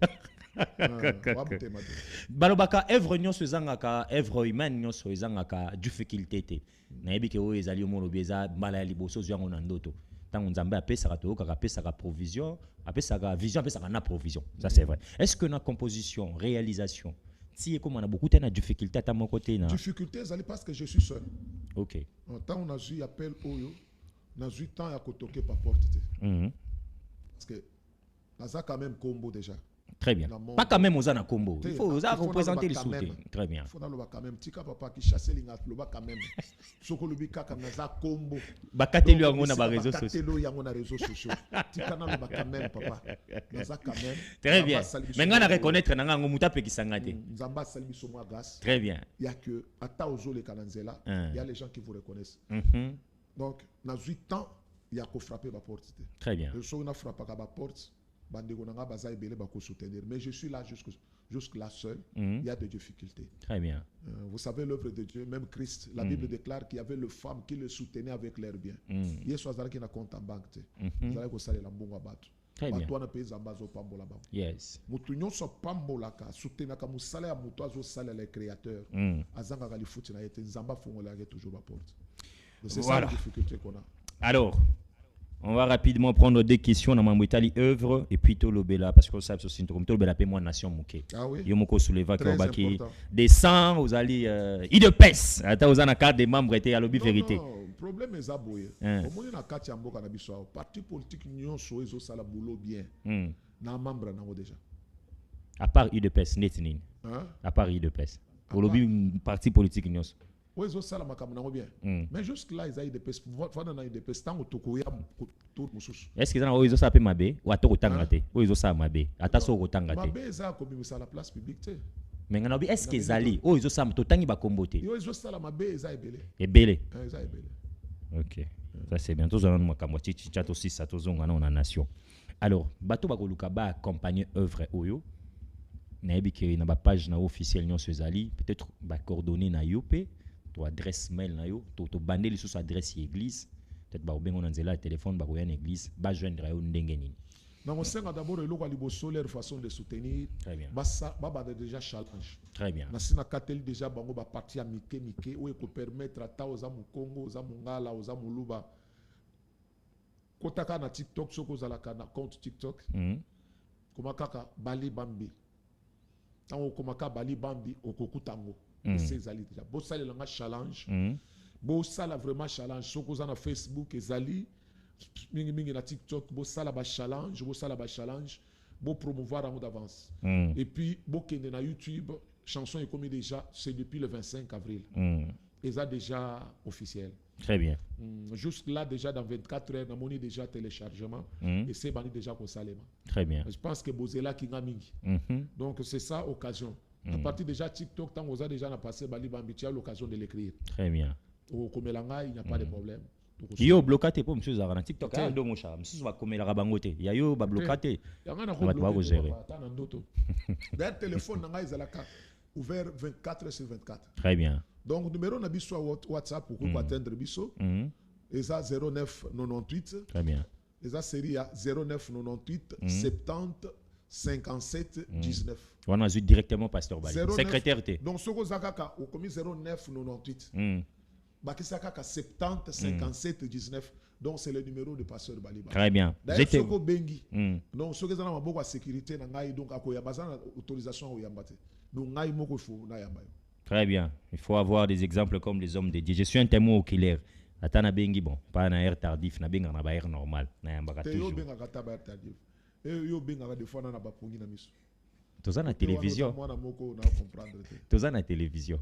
Balobaka œuvre nyonso ezangaka œuvre humaine nyonso ezangaka difficulté te. Na yebi ke o ezali omono bieza mbala ya liboso zwango na ndoto. Tant Nzambe apesaka to ka apesaka provision, apesaka vision, apesaka na provision. Ça c'est vrai. Est-ce que na composition, réalisation, si comme on a beaucoup de difficultés à mon côté na difficultés parce que je suis seul. OK. Tant on a eu appel oyo, on a eu temps à kotoker par porte. Parce que ça quand même combo déjà. Très bien. Pas quand même aux ana combo. Il faut représenter les soutiens. Très bien. Il faut dans quand même tika papa qui chasse lingat loba quand même. Soko lobi kaka na za combo. Bakatelu yango na ba réseaux sociaux. Bakatelu yango na réseaux sociaux. Tika na loba quand même papa. Na za quand même. Très bien. Mais ngana reconnaître na ngo muta pekisanga te. Nzamba sali biso mwa gas. Très bien. Il y a que ata ozole kananzela, il y a les gens qui vous reconnaissent. Donc na 8 ans, il y a ko frapper ba porte. Très bien. Le so na frapper ba porte. Mais je suis là jusque là seul. Il y a des difficultés. Très bien. Vous savez l'œuvre de Dieu, même Christ, la Bible déclare qu'il y avait les femmes qui le soutenaient avec leurs biens. Il y a des qui n'ont compte en banque. Vous allez vous la bonne bateau. Très bien. Yes. Mutunyo so pambolaka soutenaka musala ya muto azo sala les créateurs. Azanga gali futi na yete nzamba fongola toujours ba porte. C'est ça la difficulté qu'on a. Alors, on va rapidement prendre des questions dans ma Italie œuvre et puis Tolobela parce que ça c'est comme Tolobela paie moi nation mouké. Ah oui. Yomoko souleva que baki des 100 aux ali idepes ata aux ana carte des membres était à lobby vérité. Non, problème est aboye. Au moins na carte ya mboka na biso parti politique nyonso ezo sala boulot bien. Na membre na déjà. À part idepes netinin. À part idepes. Au lobby parti politique nyonso. Oui, ils ont ça bien. Mais jusque là, ils ont des pestes. Est-ce qu'ils ont ça à Mabé ou à Togotangate? Ou ils ont ça à Mabé? À Tassogotangate. Mabé, ça a commis ça à la place publique. Mais est-ce qu'ils allaient? Ou ils ont ça à Totangi Bakombote? Ils ont ça à Mabé, ils ont ébélé. Ébélé. Ils ont ébélé. Ok. Ça c'est bien. Tous en ont Makamwati, Tchat aussi, ça tous en ont en nation. Alors, Bato Bagoluka ba accompagner œuvre Oyo. Naebi ki na ba page na officiel nyon sezali. Peut-être ba coordonner na Yopé. To adresse mail na yo to bander les sous adresse église peut-être ba obengo na nzela téléphone ba koya na église ba joindre yo ndenge nini na on senga d'abord le ko liboso leur façon de soutenir. Très bien. Ba déjà challenge. Très bien. Na sina katel déjà bango ba parti à mike ou ko permettre ata oza mu Congo oza mu Ngala oza mu Luba kotaka na TikTok soko za la kana compte TikTok koma kaka Bali Bambi tango koma ka Bali Bambi okokutango. C'est Zali déjà. Bo sala langa challenge. Bo sala vraiment challenge. Soko za na Facebook ezali mingi na TikTok bo sala ba challenge, bo promouvoir en d'avance. Et puis bo kende na YouTube, chanson est commis déjà, c'est depuis le 25 avril. Et ça déjà officiel. Très bien. Jusque là déjà dans 24 heures, on a déjà téléchargement et c'est bani déjà pour salema. Très bien. Je pense que Bozela qui mingi. Donc c'est ça occasion. À partir déjà TikTok, tant qu'on a déjà passé Bali Bambi, tu as l'occasion de l'écrire. Très bien. Au Komelanga, il n'y a pas de problème. Yo bloqué pour monsieur Zara TikTok. Ah, do mon chat. Monsieur va Komelanga bangote. Ya yo ba bloqué. Ya ngana ko bloqué. D'ailleurs téléphone nanga izalaka. ouvert 24 sur 24. Très bien. Donc, numéro na biso WhatsApp pour qu'on atteindre biso. Et ça 09 98. Très bien. Et ça série à 09 98 70 57 19. On a vu directement Pasteur Bali. 09. Secrétaire T. Donc, ce que Zakaka, on commis 09 98. Bakisaka 70 57 19. Donc, c'est le numéro de Pasteur Bali. Très bien. D'ailleurs, ce que Bengi. Donc, ce que vous avez beaucoup de sécurité, donc, il y a autorisation au Yambate. Donc, il y a beaucoup de Très bien. Il faut avoir des exemples comme les hommes de Dieu. Je suis un témoin oculaire. Atana bengi bon, pas na air tardif, na benga na ba air normal, na yambaka toujours. Yo benga kata ba air tardif. Et yo benga des fois na ba pongi na miso. Toza na télévision. Moi na moko na comprendre. Toza na télévision.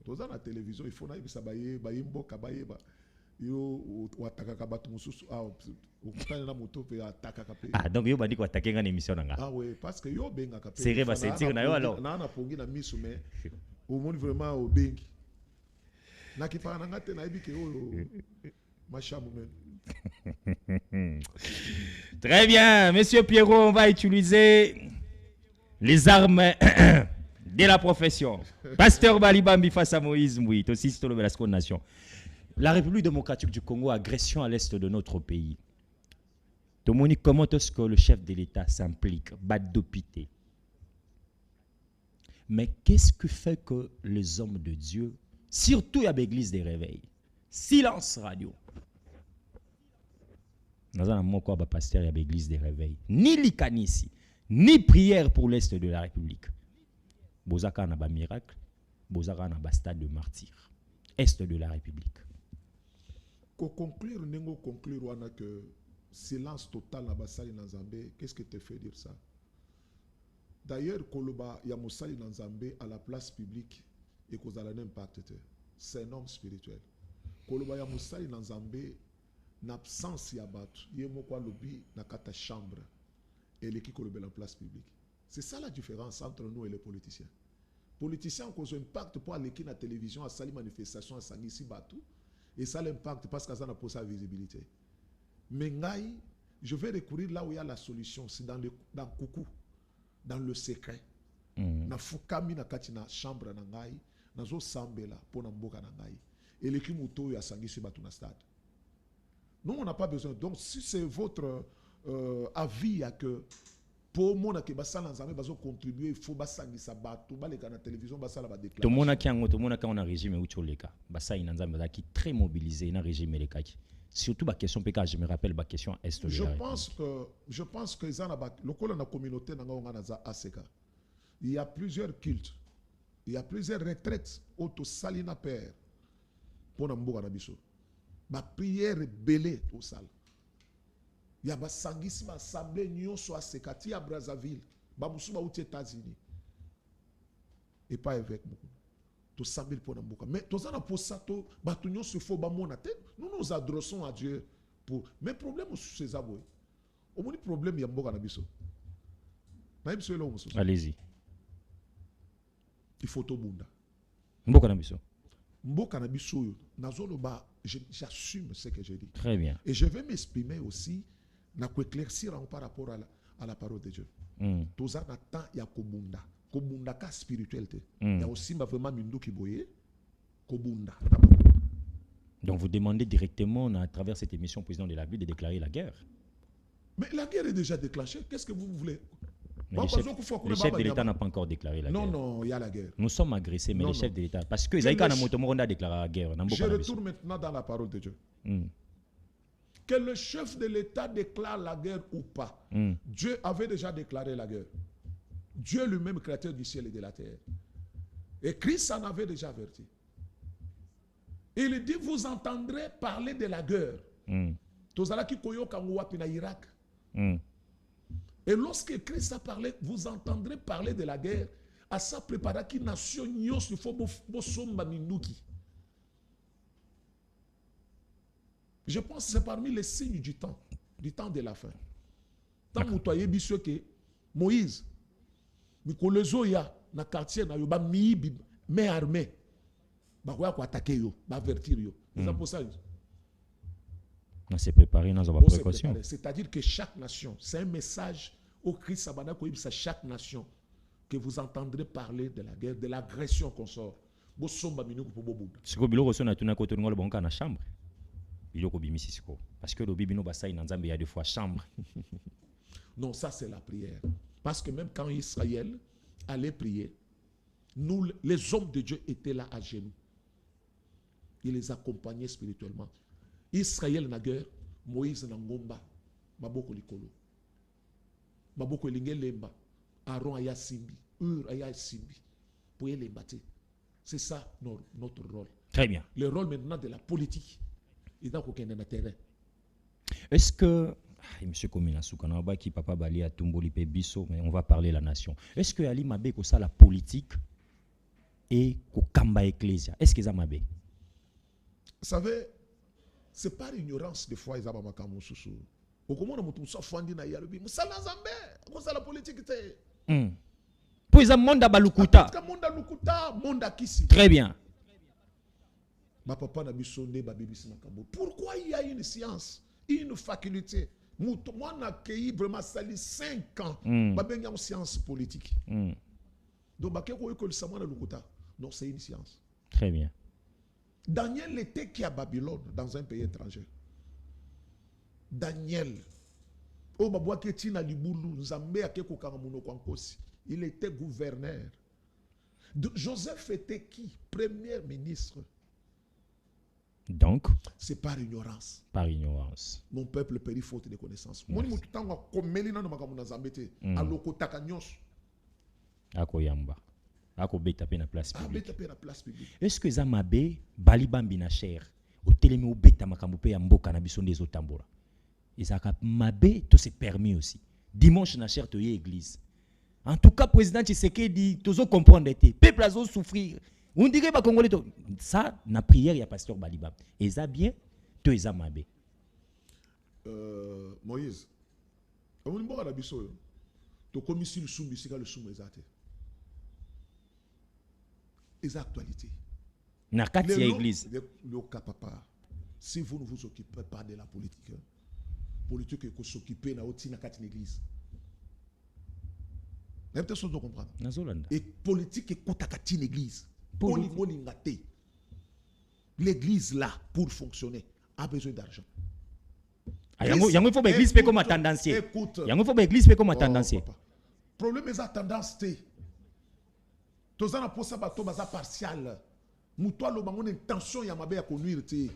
Toza na télévision, il faut na bisa ba mboka ba yeba. Yo wataka ka batu mususu okutana na moto pe ataka ka pe. Ah donc yo bandi ko attaquer ngana émission nga. Ah ouais, parce que yo benga ka pe. C'est va sentir na yo alors. Na pongi na miso mais au monde vraiment au bengi. Très bien, Monsieur Pierrot, on va utiliser les armes de la profession. Pasteur Balibambi face à Moïse Mouit, aussi c'est le Velasco Nation. La République démocratique du Congo, agression à l'est de notre pays. Tomoni, comment est-ce que le chef de l'État s'implique? Badopité. Mais qu'est-ce que fait que les hommes de Dieu, surtout à l'église des réveils, silence radio. Nous avons quoi pasteur à l'église des réveils, ni likanisi, ni prière pour l'est de la République. Bozaka na ba miracle, bozaka na ba stade de martyr, est de la République. Pour conclure, nengo conclure wana que silence total na basali na Nzambe, qu'est-ce que te fait dire ça? D'ailleurs, Koloba ya mosali na Nzambe à la place publique et cause à l'impact. C'est un homme spirituel. Koloba ya mosali na Nzambe n'absence ya batu yemo kwa lobi na kata chambre et l'équipe koloba en place publique. C'est ça la différence entre nous et les politiciens. Politiciens cause impact pour aller na télévision à sali manifestation à sangisi batu et ça l'impact parce que ça n'a pas sa visibilité. Mais ngai, je vais recourir là où il y a la solution, c'est dans Koukou, dans le secret. Na fukami na kati na chambre na ngai. Nazo sambela pona mboka na ngai et l'équipe moto ya sangisi batu na stade. Nous on n'a pas besoin. Donc si c'est votre avis à que pour mon que basala nzambe bazo contribuer il faut basangisa batu baleka na télévision basala ba déclaration. To mona kiango to mona ka on a régime utoleka. Basai na nzambe qui très mobilisé na régime lekaki. Surtout la question PK, je me rappelle la question est de je pense que ça na lokola na communauté na nga na za ACK. Il y a plusieurs cultes. Il y a plusieurs retraites auto salina père pour namboka na biso. Ma prière belé au sal. Il y a ba sangisi ba assemblée nyonso a sekati à Brazzaville, ba musuba aux États-Unis. Et pas avec beaucoup. To sambil pour namboka. Mais to zana pour ça to ba to nyonso fo ba monate. Nous nous adressons à Dieu pour mais problème sur ces aboy. Au moins problème ya mboka na biso. Na biso lo mususu. Allez-y. Il faut tout bunda. Mboka na biso. Mboka na biso yo nazolo ba j'assume ce que j'ai dit. Très bien. Et je vais m'exprimer aussi na ko éclaircir par rapport à la parole de Dieu. Toza na temps ya kobunda. Kobunda ka spiritualité. Il y a aussi vraiment mindu ki boye kobunda. Donc vous demandez directement à travers cette émission au président de la Bible de déclarer la guerre. Mais la guerre est déjà déclenchée. Qu'est-ce que vous voulez? Le chef de l'État n'a pas encore déclaré la guerre. Non, il y a la guerre. Nous sommes agressés, mais le chef de l'État... Parce que Zaïka Namotomoronda a déclaré la guerre. Je retourne maintenant dans la parole de Dieu. Que le chef de l'État déclare la guerre ou pas, Dieu avait déjà déclaré la guerre. Dieu lui-même, créateur du ciel et de la terre. Et Christ en avait déjà averti. Il dit, vous entendrez parler de la guerre. Tozalaki koyoka wapi na Irak. Et lorsque Christ a parlé, vous entendrez parler de la guerre. À ça préparer qui nation nyos il faut bosomba minuki. Je pense que c'est parmi les signes du temps de la fin. Tant que tu as que Moïse, Mikolozo ya na quartier na yoba miibi mais armé, ba quoi attaquer yo, ba avertir yo. C'est pour ça. On s'est préparé dans une précaution. C'est-à-dire que chaque nation, c'est un message au Christ Sabana Koïb, c'est chaque nation. que vous entendrez parler de la guerre, de l'agression qu'on sort. Bosomba minuku po bobuda. Siko biloko so na tuna ko to ngolo bonka na chambre. Biloko bimisi siko. Parce que le bibino basai na nzambe ya deux fois chambre. Non, ça c'est la prière. Parce que même quand Israël allait prier, nous, les hommes de Dieu étaient là à genoux. Il les accompagnait spirituellement. Israël na guerre, Moïse na ngomba, maboko likolo. Maboko lingelemba, Aaron aya simbi, aya simbi. Pour les battre. C'est ça notre rôle. Très bien. Le rôle maintenant de la politique. Il n'y a aucun terrain. Est-ce que monsieur Komina Soukanaba qui papa Bali a Tumboli Biso, mais on va parler la nation. Est-ce que Ali Mabe ko ça la politique et ko kamba ecclésia? Est-ce que ça Mabe? Vous savez, c'est par ignorance des fois ils ont makamu susu. Au comment on mutu safandi na yalubi, musala zambe, ko ça la politique té. Pour ils monde balukuta. Monde lukuta, monde kisi. Très bien. Ma papa na bisonde ba bibisi makambo. Pourquoi il y a une science, une faculté? Moi na accueilli vraiment sali 5 ans. Ba benga en science politique. Donc ba keko école sama na lukuta. Non, c'est une science. Très bien. Daniel était qui à Babylone, dans un pays étranger. Daniel. Oh, il était gouverneur. Joseph était qui? Premier ministre. Donc, c'est par ignorance. Par ignorance. Mon peuple périt faute de connaissances. Akoyamba. Ako beta pe na place publique. Publique. Est-ce que Zamabe balibambi na cher au telemi au beta makambo pe ya mboka na biso ndezo tambola. Ezaka mabe to c'est permis aussi. Dimanche na cher to y église. En tout cas président Tshisekedi tozo comprendre été peuple azo souffrir. On dirait ba congolais to ça na prière ya pasteur Balibam. Eza bien to eza mabe. Moïse. On mboka na biso yo. To komisi le sumbi sika le sumbi ezate. Les actualités. Na kati ya église. Le papa. Si vous ne vous occupez pas de la politique, politique que s'occuper na oti na kati l'église. Vous avez besoin de comprendre. Et politique que koti l'église. L'église là pour fonctionner a besoin d'argent. Yango il faut l'église pe comme tendancier. Yango il faut l'église pe comme tendancier. Problème est la tendance té. Tozana posa bato baza partial. Muto lo bango intention ya mabe ya conduire té.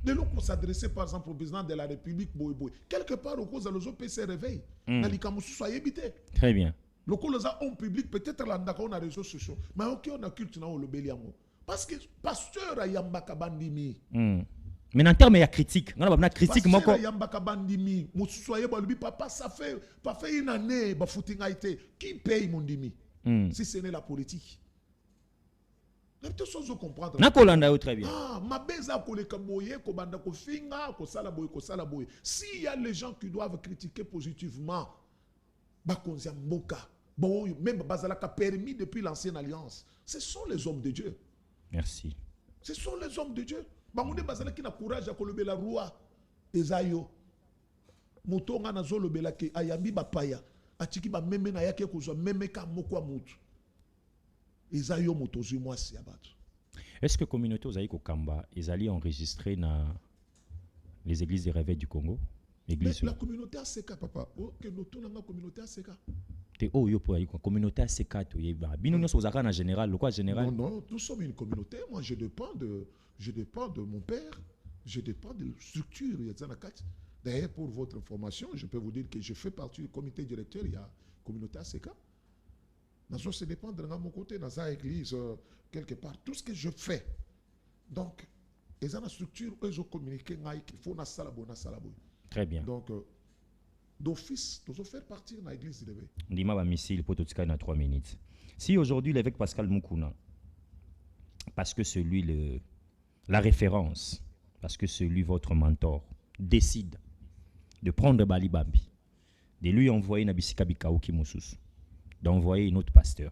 De l'eau pour s'adresser par exemple au président de la République boy. Quelque part au cause de l'ozo PC réveil. Na likamusu soyez habité. Très bien. Le cause en public peut-être là on a réseaux sociaux. Mais OK on a culte na le beliango. Parce que pasteur ayambaka bandimi. Mais en termes de critique, on a pas critique moko. Yambaka bandimi, musu soyez balubi papa ça fait une année ba footing a été qui paye mon dimi. Si ce n'est la politique. Vous avez chose à comprendre. Nakolanda très bien. Ma beza koleka boye ko banda ko finga ko sala boye. S'il y a les gens qui doivent critiquer positivement ba konzia mboka, bon même bazalaka permis depuis l'ancienne alliance. Ce sont les hommes de Dieu. Merci. Ce sont les hommes de Dieu. Bangonde bazalaki na courage à kolobela roi ezayo. Mutonga na zolobela ke ayambi bapaya. Atiki ba meme na yake kozwa meme ka moko mutu. Ezayo motozu mwasi abatu. Est-ce que communauté ozayi ko kamba ezali enregistré na les églises des réveils du Congo? Église. La communauté ACK papa. Oh que nous tournons la communauté ACK. Te oh yo pour la communauté ACK to yeba. Bino nyonso ozaka na général, le quoi général? Non, nous sommes une communauté. Moi je dépends de mon père, je dépends de la structure Yazanakat. D'ailleurs, pour votre information, je peux vous dire que je fais partie du comité directeur, il y a la communauté ACK. Nazo se dépend de mon côté, dans la église, quelque part. Tout ce que je fais. Donc, ils ont une structure, ils ont communiqué, il faut na salabo. Très bien. Donc, d'office, nous allons faire partie de l'église de l'éveil. Ndima ba missile pour tout ce dans 3 minutes. Si aujourd'hui l'évêque Pascal Mukuna, parce que c'est lui la référence, parce que c'est lui votre mentor, décide de prendre Balibambi, de lui envoyer Nabisika Bikaoki Moussus, d'envoyer un autre pasteur.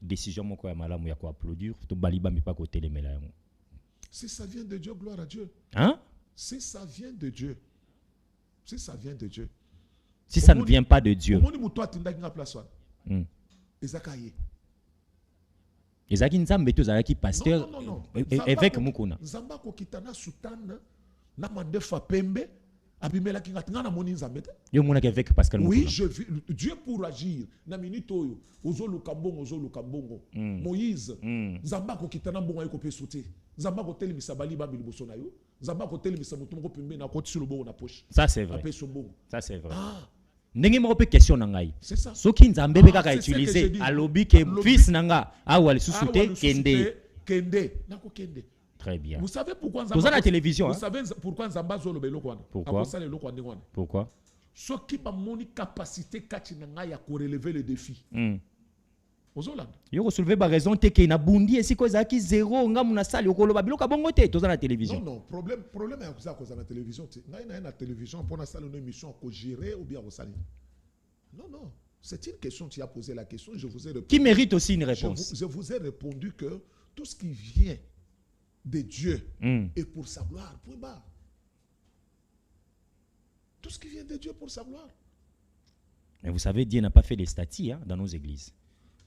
Décision moko ya malamu ya ko applaudir, to Balibambi pas côté les mela. Si ça vient de Dieu, gloire à Dieu. Hein? Si ça vient de Dieu. Si ça vient de Dieu. Si ça ne vient pas de Dieu. ezaka ye ezaki nzambe to ezalaki pasteur non. évêque mukuna nzamba kokita na sultane na mandefa pembe abimelaki ngati nga namoni nzambe te yo monaki évêque Pascal oui Mukuna. je vis Dieu pour agir na minute oyo ozoluka mbongo Moïse nzamba akokita na mbongo ayeko peso te nzamba akotelemisa balibambi liboso na yo nzamba akotelemisa motu moko pembe na kotisi lobongo na poche Ça c'est vrai. apeso mbongo Ça c'est vrai. ah ndenge moko pe question na ngai c'est ça soki nzambe pe Ah, kaka c'est ce que utiliser j'ai dit. alobi ke Alobi- fils nanga awa lisusu Ah, te ouais, le souci kende kende nako kende très bien. vous savez pourquoi Toza na télévision, vous hein? savez pourquoi nzamba azoloba eloko wana Pourquoi? akosala eloko wana ndenge wana Pourquoi? soki bamoni capacité kati na ngai ya korelever le défi ozolanda yo kosoulever ba raison te ke na bundi esiko ezalaki zéro nga muna sali okoloba biloko bongo te toza na télévision. non problème ya koza koza na télévision te ngai na ye na télévision mpo nasala une émission akogérer ou bien akosali non c'est une question tu as posé la question je vous ai répondu Qui mérite aussi une réponse. je vous ai répondu que tout ce qui vient de Dieu est pour sa gloire point barre tout ce qui vient de Dieu pour sa gloire. Mais vous savez, Dieu n'a pas fait des statuts hein, dans nos églises.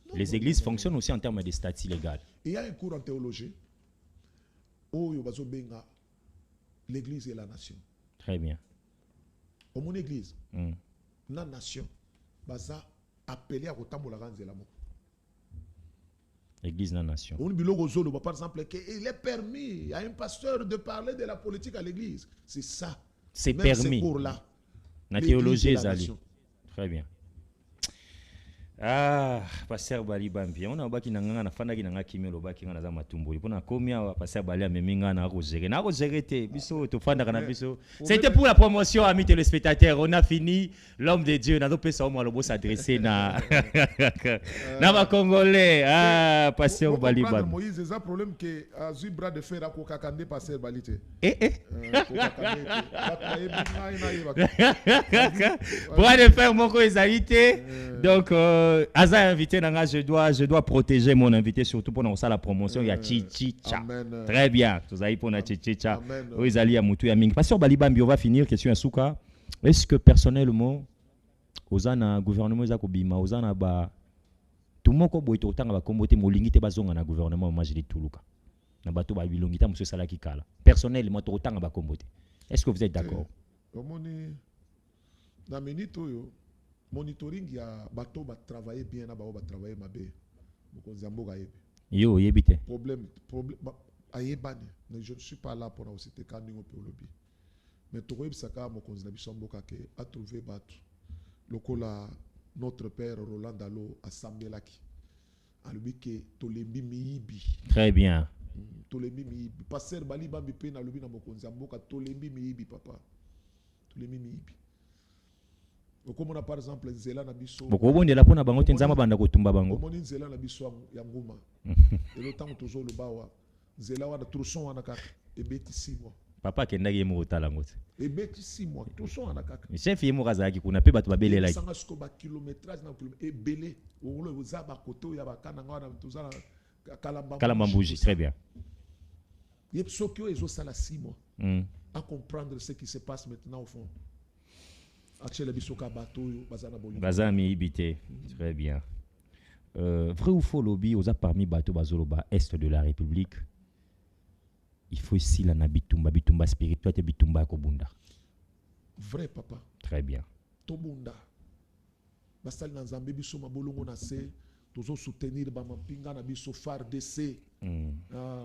Non, Les non, églises non, fonctionnent aussi en termes de statuts légaux. Il y a un cours en théologie où l'église et la nation. Très bien. Au mon église, la nation, baza appelé à retambola ranzela mo. L'église de la nation. On dit par exemple qu'il est permis à un pasteur de parler de la politique à l'église. C'est ça. C'est Même permis. ces cours-là. La l'église théologie et la est allée. nation. Très bien. Ah, pasteur Bali Bambi, on a baki nanga na fanda ki nanga kimelo baki ngana za matumboli. Pona komia pasteur Bali a meminga na rozere. Na rozere te biso to fanda kana biso. C'était pour la promotion amis téléspectateurs. On a fini l'homme de Dieu na do pesa o malobo s'adresser na na ba congolais. Ah, pasteur Bali Bambi. Moïse, c'est un problème que azu bras de fer ko kakande pasteur Bali te. Bras de fer moko ezalité. Donc Aza invité nanga, je dois protéger mon invité surtout pour ça la promotion il y a Chichicha. Très bien. Vous avez pour na Chichicha. Oui, Zali ya mutu ya mingi. Pasteur Bali Bambi, on va finir question à Souka. Est-ce que personnellement ozana gouvernement za kobima ozana ba tout moko boy to tanga ba kombote molingi te bazonga na gouvernement majili tuluka. Na bato ba bilongi ta muso sala kikala. Personnellement to tanga ba kombote. Est-ce que vous êtes d'accord? Omoni na minute oyo monitoring ya bato ba travailler bien na ba travailler mabe. Mokonzi mboka yebe. Yo yebite. Problème ayebane. Je ne suis pas là pour aussi te kandingo pe lobby. Mais to yebisaka mokonzi na biso mboka ke a trouvé bato. Lokola notre père Roland Dalo asambelaki. Alobi ke tolembi miyibi. Très bien. Tolembi miyibi. Pasteur Bali Bambi pe na lobi na mokonzi mboka tolembi miyibi papa. Tolembi miyibi. Comme on a par exemple nzela na biso. Boko bondela pona bango te nzama banda kotumba bango. Omoni nzela na biso ya nguma. Et temps tozo lo bawa. Nzela wana troson wana kaka ebeti 6 mois. Papa kendaki yemo otala ngote. Ebeti 6 mois troson wana kaka. Chef yemo kazaki kuna pe bato babelela. Sanga sko ba kilométrage na kilomètre ebele. Olo uza ba koto ya bakana ngwana tozala Kalambambuji, très bien. Yep sokyo ezo sala 6 mois. À comprendre ce qui se passe maintenant au fond. Bazami ibité, très bien. Vrai ou faux lobby aux parmi bateau bazoloba est de la République. Il faut ici la nabitumba bitumba spirituel et bitumba kobunda. Vrai papa. Très bien. Tobunda. Basal na Nzambe biso mabolongo na se tozo soutenir ba mampinga na biso FARDC.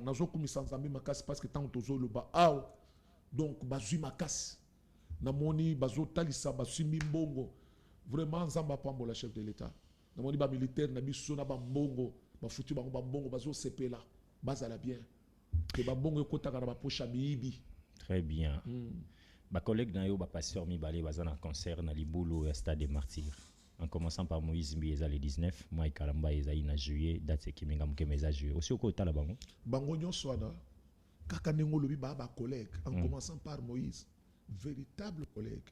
Nazo kumisa Nzambe makasi parce que tant tozo loba aw donc bazui makasi. Namoni bazo talisa basimbi mbongo vraiment Nzamba pambola chef de l'état namoni ba militaire na biso na ba mbongo bafuti bango ba mbongo bazo sepela bazala bien que ba mbongo ekotaka na ba pocha bibi. Très bien. Ba collègue na yo ba pasteur Mibale bazana concert na Libulu au stade des Martyrs en commençant par Moïse Mbieza le 19 Mike Kalamba ezali na juillet date kiminga mukemeza juillet aussi ko tala bango nyonso wana kaka nengo lobi ba collègue en commençant par Moïse véritable collègue.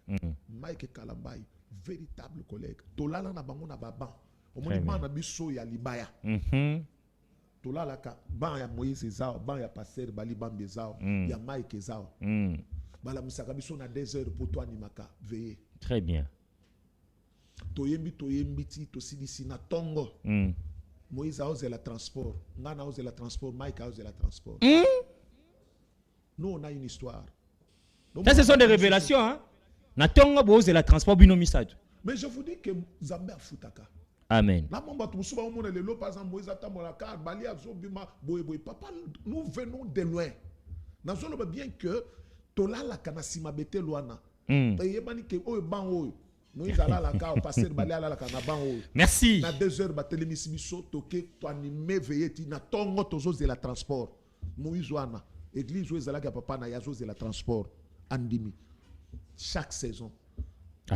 Mike Kalambai, véritable collègue. Tolala na bango na baba. Omoni na biso ya libaya. Tolala ka ban ya Moïse ezao, ban ya pasteur Bali Bambi ezao, ya Mike ezao. Bala musaka biso na 2 heures pour toi animaka veiller. Très bien. toyembi ti tosilisi na tongo. Moïse a osé la transport, Ngana a osé la transport, Mike a osé la transport. Nous on a une histoire. Donc, ça ce sont des révélations hein. Na tongo bo osé la transport bino misatu. Mais je vous dis que Zambé a foutaka. Amen. Papa, nous venons de loin. Nous savons bien que Tola la kanasima bete loana. Merci. Na 2 heures bateli misibiso toke to animé veilleti na tongo tozo de la transport. Moïse wana église ezalaka papa na yazo de la transport andimi. Chaque saison.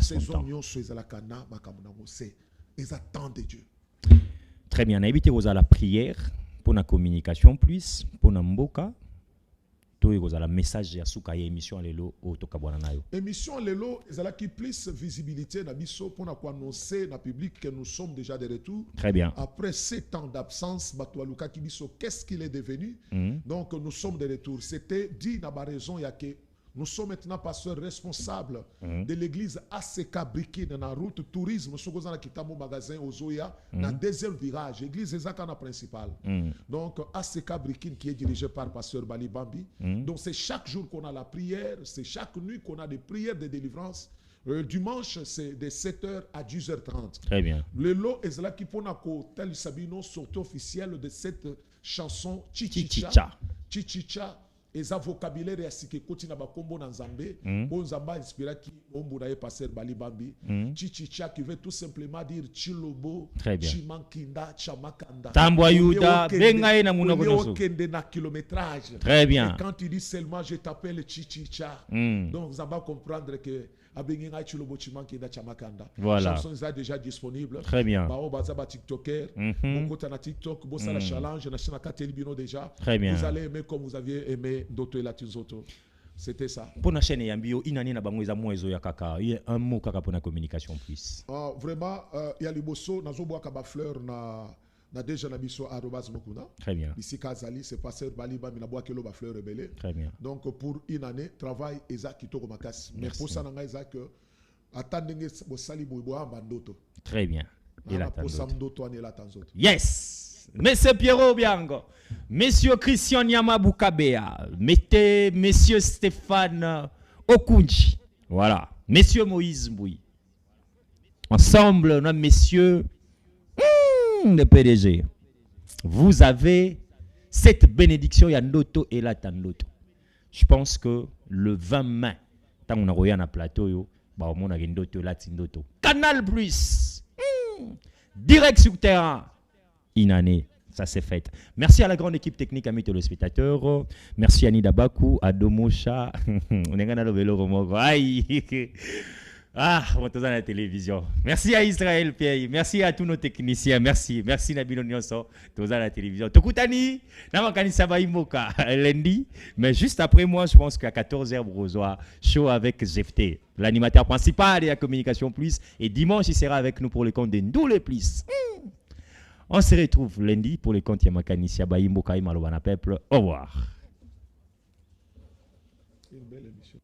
Saison nyonso ezalaka na makambo na ngose. Ils attendent de Dieu. Très bien. On a évité la prière pour la communication plus pour la mboka. La message ya suka ya émission lelo o tokabwana nayo. Émission lelo ezala qui plus visibilité na biso pour na annoncer na public que nous sommes déjà de retour. Très bien. Après 7 ans d'absence, Batoualuka Kibiso, qu'est-ce qu'il est devenu? Donc nous sommes de retour. C'était dit na ba raison ya que nous sommes maintenant pasteurs responsables de l'église ACK Briki dans la route tourisme. Nous sommes dans le magasin Ozoya, dans le deuxième virage. L'église Ezakana principale. Donc ACK Briki qui est dirigé par pasteur Bali Bambi. Donc c'est chaque jour qu'on a la prière, c'est chaque nuit qu'on a des prières de délivrance. Dimanche, c'est de 7h à 10h30. Très bien. Le lot est là qui pona ko tel sabino sortie officielle de cette chanson Chichicha. Chichicha. Eza vocabulaire ya sike koti na bakombo na Nzambe, bon Nzamba inspira ki ombo na ye passer Bali Bambi. Chichicha qui veut tout simplement dire Chilobo, Chimankinda, Chamakanda. Tambwa Yuda, benga na muna konoso. Kende na kilométrage. Très bien. Et quand tu dis seulement je t'appelle Chichicha. Donc Nzamba comprendre que abenga Chilobo, Chimankinda, Chamakanda. Voilà. La chanson est déjà disponible. Très bien. Bao bazaba TikToker, mon côté na TikTok, bon ça la challenge na chana Katelibino déjà. Très bien. Vous allez aimer comme vous aviez aimé d'autres Latinzoto. C'était ça. Pour la chaîne Yambio, inani na bango eza moezo ya kaka. Il y a un mot kaka pour la communication plus. Vraiment, il y a liboso nazo boaka ba fleur na déjà na biso arobase mokuna. Très bien. Ici Kazali, c'est pasteur Baliba mina boaka lo ba fleur rebelle. Très bien. Donc pour une année, travail eza kitoko makasi. Mais pour ça nanga eza que attendenge bo sali bo amba ndoto. Très bien. Et la ndoto ani la tanzoto. Yes. Monsieur Pierrot Biango, Monsieur Christian Nyamabukabea, mettez Monsieur Stéphane Okunji, voilà, Monsieur Moïse Mboui. Ensemble, nos messieurs, le PDG, vous avez cette bénédiction, il y a Noto et la Tandoto. Je pense que le 20 mai, tant qu'on a regardé un plateau, bah on a Ndoto la Tindoto. Canal Plus, direct sur terrain. Inané, ça c'est fait. Merci à la grande équipe technique, amis téléspectateurs. Merci à Nida Bakou, à Domosha. On est dans le vélo remorque. Aïe. Ah, on est dans la télévision. Merci à Israël Pierre. Merci à tous nos techniciens. Merci. Merci Nabilo Nyonso. Tous à la télévision. Tokutani, Namakani Sabaïmoka, lundi. Mais juste après moi, je pense qu'à 14h, Brosoir, show avec Jefté, l'animateur principal de la communication plus. Et dimanche, il sera avec nous pour le compte de Ndoule plus. On se retrouve lundi pour les comptes Yamakani Sabaïmoka et Malobana Peuple. Au revoir. Une belle émission.